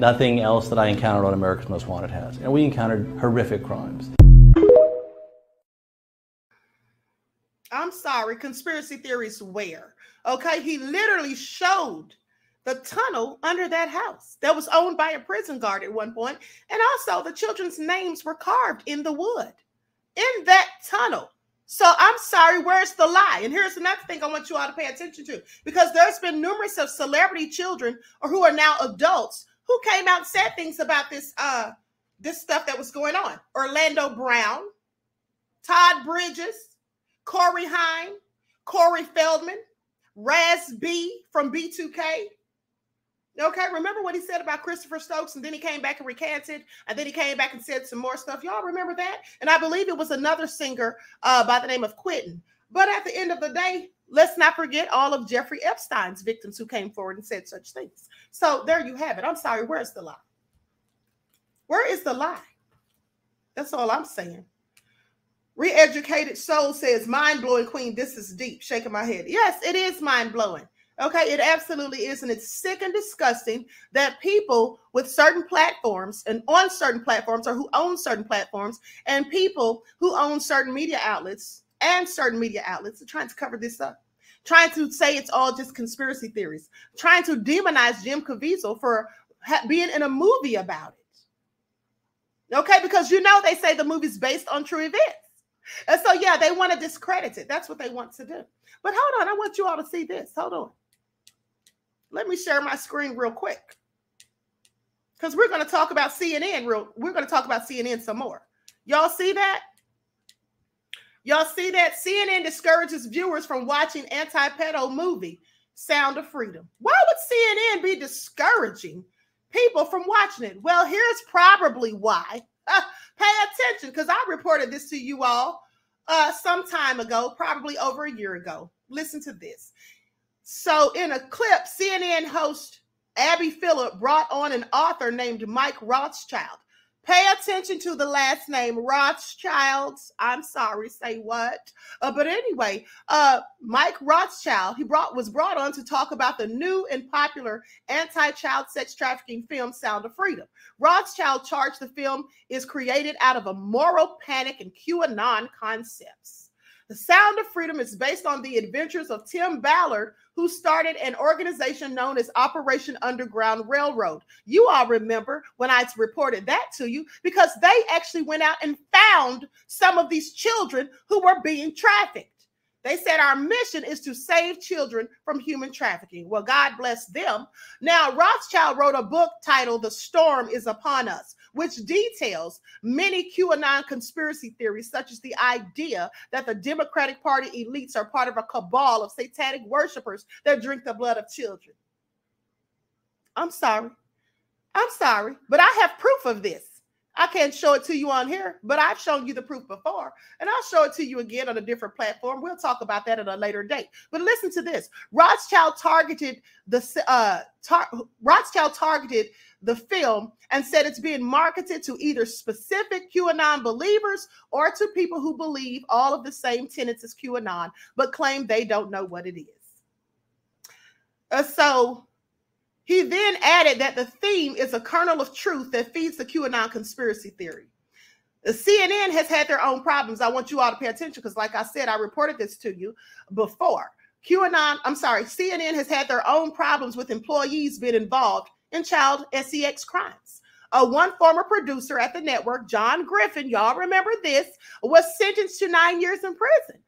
Nothing else that I encountered on America's Most Wanted has. And we encountered horrific crimes. I'm sorry, conspiracy theories where? Okay, he literally showed the tunnel under that house that was owned by a prison guard at one point, and also the children's names were carved in the wood in that tunnel. So I'm sorry, where's the lie? And here's another thing I want you all to pay attention to, because there's been numerous of celebrity children or who are now adults who came out and said things about this this stuff that was going on. Orlando Brown, Todd Bridges, Corey Haim, Corey Feldman, Raz B from B2K. Okay, remember what he said about Christopher Stokes, and then he came back and recanted, and then he came back and said some more stuff. Y'all remember that? And I believe it was another singer by the name of Quentin. But at the end of the day, let's not forget all of Jeffrey Epstein's victims who came forward and said such things. So there you have it. I'm sorry, where's the lie? Where is the lie? That's all I'm saying. Re-Educated Soul says, mind-blowing, Queen, this is deep. Shaking my head. Yes, it is mind-blowing. Okay, it absolutely is, and it's sick and disgusting that people with certain platforms and on certain platforms, or who own certain platforms, and people who own certain media outlets are trying to cover this up, trying to say it's all just conspiracy theories, trying to demonize Jim Caviezel for being in a movie about it. Okay, because you know they say the movie's based on true events. And so, yeah, they want to discredit it. That's what they want to do. But hold on, I want you all to see this. Hold on. Let me share my screen real quick, because we're going to talk about CNN. We're going to talk about CNN some more. Y'all see that? Y'all see that? CNN discourages viewers from watching anti-pedo movie, Sound of Freedom. Why would CNN be discouraging people from watching it? Well, here's probably why. Pay attention, because I reported this to you all some time ago, probably over a year ago. Listen to this. So in a clip, CNN host Abby Phillip brought on an author named Mike Rothschild. Pay attention to the last name, Rothschilds. I'm sorry, say what? But anyway, Mike Rothschild, was brought on to talk about the new and popular anti-child sex trafficking film, Sound of Freedom. Rothschild charged the film is created out of a moral panic and QAnon concepts. The Sound of Freedom is based on the adventures of Tim Ballard, who started an organization known as Operation Underground Railroad. You all remember when I reported that to you, because they actually went out and found some of these children who were being trafficked. They said our mission is to save children from human trafficking. Well, God bless them. Now, Rothschild wrote a book titled The Storm is Upon Us, which details many QAnon conspiracy theories, such as the idea that the Democratic Party elites are part of a cabal of satanic worshipers that drink the blood of children. I'm sorry, but I have proof of this. I can't show it to you on here, but I've shown you the proof before, and I'll show it to you again on a different platform. We'll talk about that at a later date. But listen to this. Rothschild targeted the film and said it's being marketed to either specific QAnon believers or to people who believe all of the same tenets as QAnon, but claim they don't know what it is. So he then added that the theme is a kernel of truth that feeds the QAnon conspiracy theory. The CNN has had their own problems. I want you all to pay attention, because like I said, I reported this to you before. CNN has had their own problems with employees being involved in child sex crimes. One former producer at the network, John Griffin, y'all remember this, was sentenced to 9 years in prison.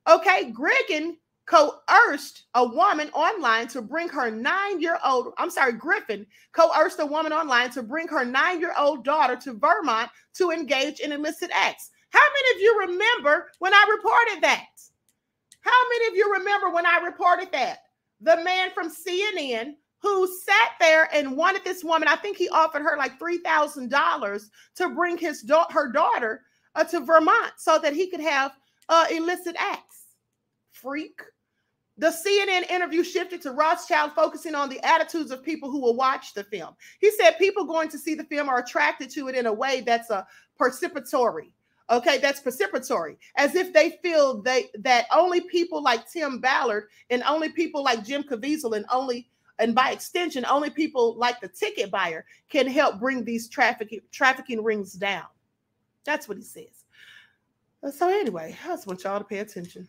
Okay, Griffin coerced a woman online to bring her 9-year-old, Griffin coerced a woman online to bring her 9-year-old daughter to Vermont to engage in illicit acts. How many of you remember when I reported that? How many of you remember when I reported that? The man from CNN who sat there and wanted this woman, I think he offered her like $3,000 to bring her daughter to Vermont so that he could have illicit acts. Freak. The CNN interview shifted to Rothschild focusing on the attitudes of people who will watch the film. He said people going to see the film are attracted to it in a way that's participatory. Okay, that's participatory, as if they feel that only people like Tim Ballard and only people like Jim Caviezel and only and by extension, only people like the ticket buyer can help bring these trafficking rings down. That's what he says. So anyway, I just want y'all to pay attention.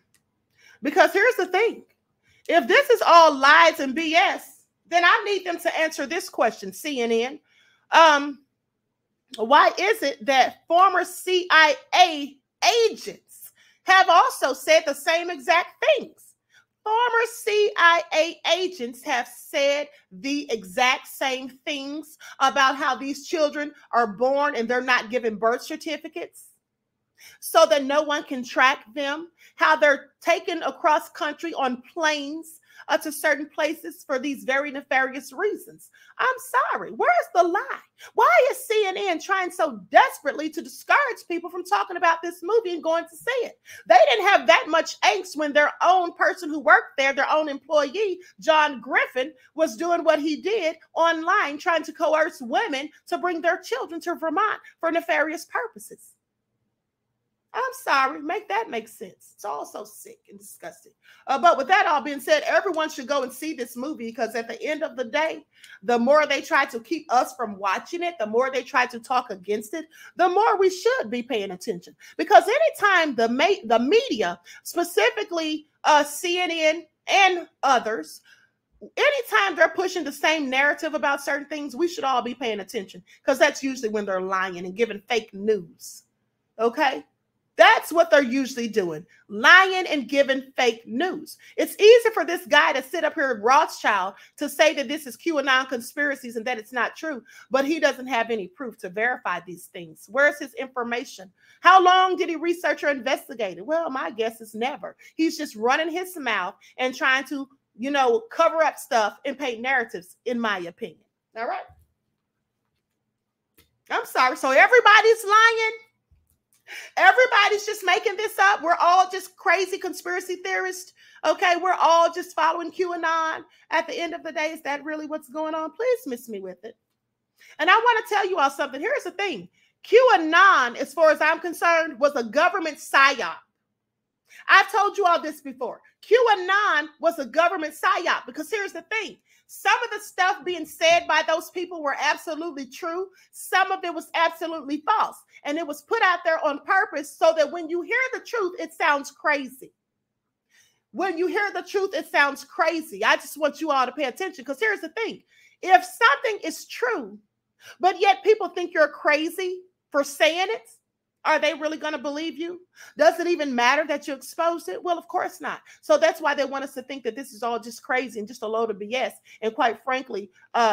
Because here's the thing. If this is all lies and BS, then I need them to answer this question, CNN. Why is it that former CIA agents have also said the same exact things? Former CIA agents have said the exact same things about how these children are born and they're not given birth certificates so that no one can track them, how they're taken across country on planes to certain places for these very nefarious reasons. I'm sorry, where's the lie? Why is CNN trying so desperately to discourage people from talking about this movie and going to see it? They didn't have that much angst when their own person who worked there, their own employee, John Griffin, was doing what he did online, trying to coerce women to bring their children to Vermont for nefarious purposes. I'm sorry, make that make sense. It's all so sick and disgusting. But with that all being said, everyone should go and see this movie, because at the end of the day, the more they try to keep us from watching it, the more they try to talk against it, the more we should be paying attention. Because anytime the media, specifically CNN and others, anytime they're pushing the same narrative about certain things, we should all be paying attention, because that's usually when they're lying and giving fake news. Okay? That's what they're usually doing, lying and giving fake news. It's easy for this guy to sit up here at Rothschild to say that this is QAnon conspiracies and that it's not true, but he doesn't have any proof to verify these things. Where's his information? How long did he research or investigate it? Well, my guess is never. He's just running his mouth and trying to, cover up stuff and paint narratives, in my opinion. All right. I'm sorry. So everybody's lying. Everybody's just making this up. We're all just crazy conspiracy theorists. Okay, we're all just following QAnon. At the end of the day, is that really what's going on? Please miss me with it. And I want to tell you all something. Here's the thing. QAnon, as far as I'm concerned, was a government psyop. I've told you all this before. QAnon was a government psyop, because here's the thing. Some of the stuff being said by those people were absolutely true. Some of it was absolutely false. And it was put out there on purpose so that when you hear the truth, it sounds crazy. When you hear the truth, it sounds crazy. I just want you all to pay attention, because here's the thing. If something is true, but yet people think you're crazy for saying it, are they really going to believe you? Does it even matter that you exposed it? Well, of course not. So that's why they want us to think that this is all just crazy and just a load of BS and, quite frankly,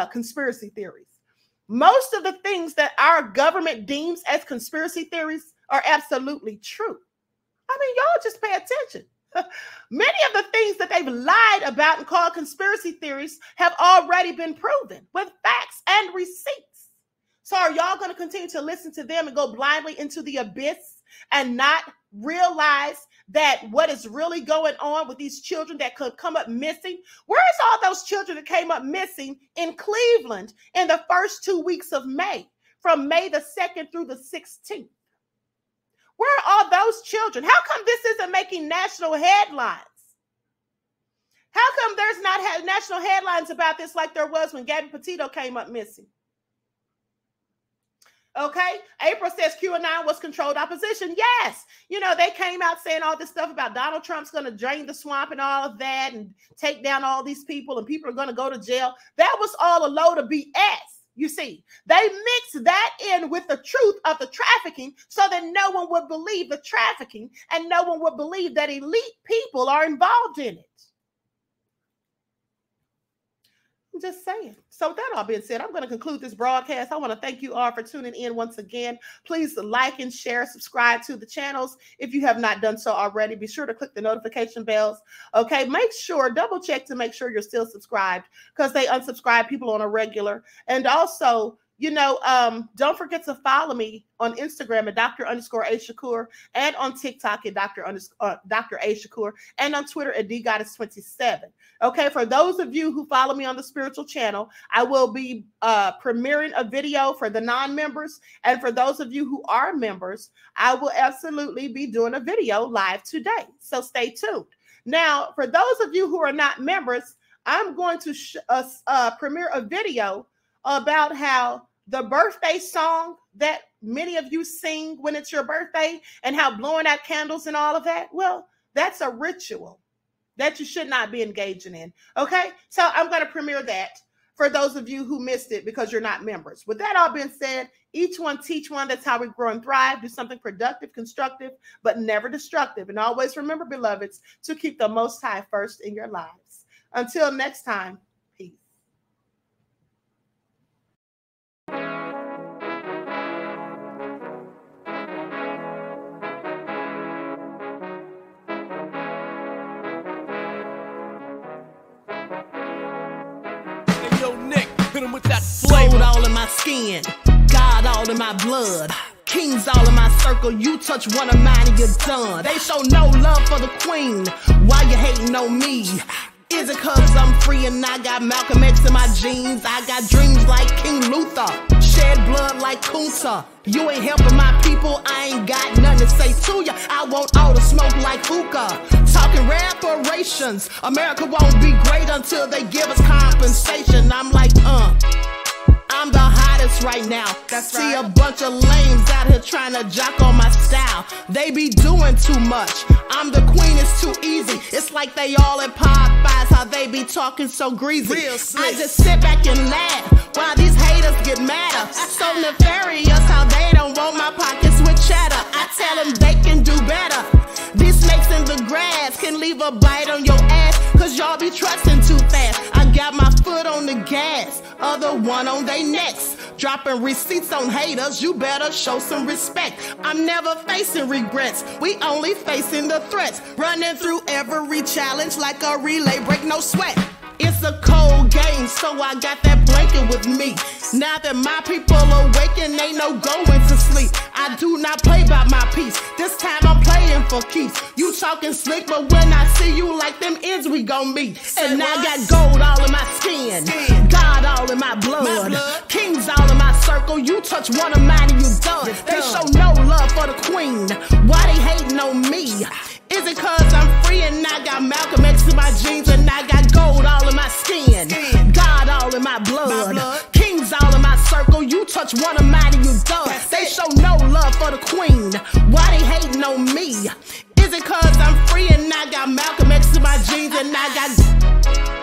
conspiracy theories. Most of the things that our government deems as conspiracy theories are absolutely true. I mean, y'all just pay attention. Many of the things that they've lied about and called conspiracy theories have already been proven with facts and receipts. So are y'all going to continue to listen to them and go blindly into the abyss and not realize that what is really going on with these children that could come up missing? Where's all those children that came up missing in Cleveland in the first 2 weeks of May, from May the 2nd through the 16th? Where are all those children? How come this isn't making national headlines? How come there's not national headlines about this like there was when Gabby Petito came up missing? Okay, April says QAnon was controlled opposition. Yes, they came out saying all this stuff about Donald Trump's going to drain the swamp and all of that and take down all these people and people are going to go to jail. That was all a load of BS. You see, they mixed that in with the truth of the trafficking so that no one would believe the trafficking and no one would believe that elite people are involved in it. I'm just saying. So with that all being said, I'm going to conclude this broadcast. I want to thank you all for tuning in once again. Please like and share, subscribe to the channels. If you have not done so already, be sure to click the notification bells. Okay, make sure, double check to make sure you're still subscribed, because they unsubscribe people on a regular. And also, don't forget to follow me on Instagram at Dr._A_Shakur and on TikTok at Dr. A Shakur and on Twitter at DGoddess27. Okay, for those of you who follow me on the spiritual channel, I will be premiering a video for the non-members. And for those of you who are members, I will absolutely be doing a video live today. So stay tuned. Now, for those of you who are not members, I'm going to premiere a video about how the birthday song that many of you sing when it's your birthday and how blowing out candles and all of that, well, that's a ritual that you should not be engaging in. Okay, so I'm going to premiere that for those of you who missed it because you're not members. With that all being said, each one teach one. That's how we grow and thrive. Do something productive, constructive, but never destructive. And always remember, beloveds, to keep the Most High first in your lives. Until next time, peace. With that flavor all in my skin, God all in my blood, kings all in my circle. You touch one of mine and you're done. They show no love for the queen. Why you hating on me? Is it cause I'm free and I got Malcolm X in my jeans? I got dreams like King Luther, shed blood like Kunta. You ain't helping my people, I ain't got nothing to say to ya. I want all the smoke like hookah. Talking reparations, America won't be great until they give us compensation. I'm like, I'm the hottest right now. That's See right. a bunch of lames out here trying to jock on my style. They be doing too much. I'm the queen, it's too easy. It's like they all in Popeyes, how they be talking so greasy. Real slick. I just sit back and laugh while these haters get madder. So nefarious how they don't want my pockets with cheddar. I tell them they can do better. These snakes in the grass can leave a bite on your ass, cause y'all be trusting too fast. I got my foot on the gas, other one on they necks. Dropping receipts on haters, you better show some respect. I'm never facing regrets, we only facing the threats. Running through every challenge like a relay, break no sweat. It's a cold game, so I got that blanket with me. Now that my people awaken, ain't no going to sleep. I do not play by my piece, this time I'm playing for keeps. You talking slick, but when I see you like them ends, we gon' meet. And I got gold all in my skin, God all in my blood, kings all in my circle. You touch one of mine and you done. They show no love for the queen. Why they hating on me? Is it cause I'm free and I got Malcolm X in my jeans and I got gold all in my skin, God all in my blood, kings all in my circle. You touch one of mine and you done. They show no love for the queen. Why they hating on me? Is it cause I'm free and I got Malcolm X in my jeans and I got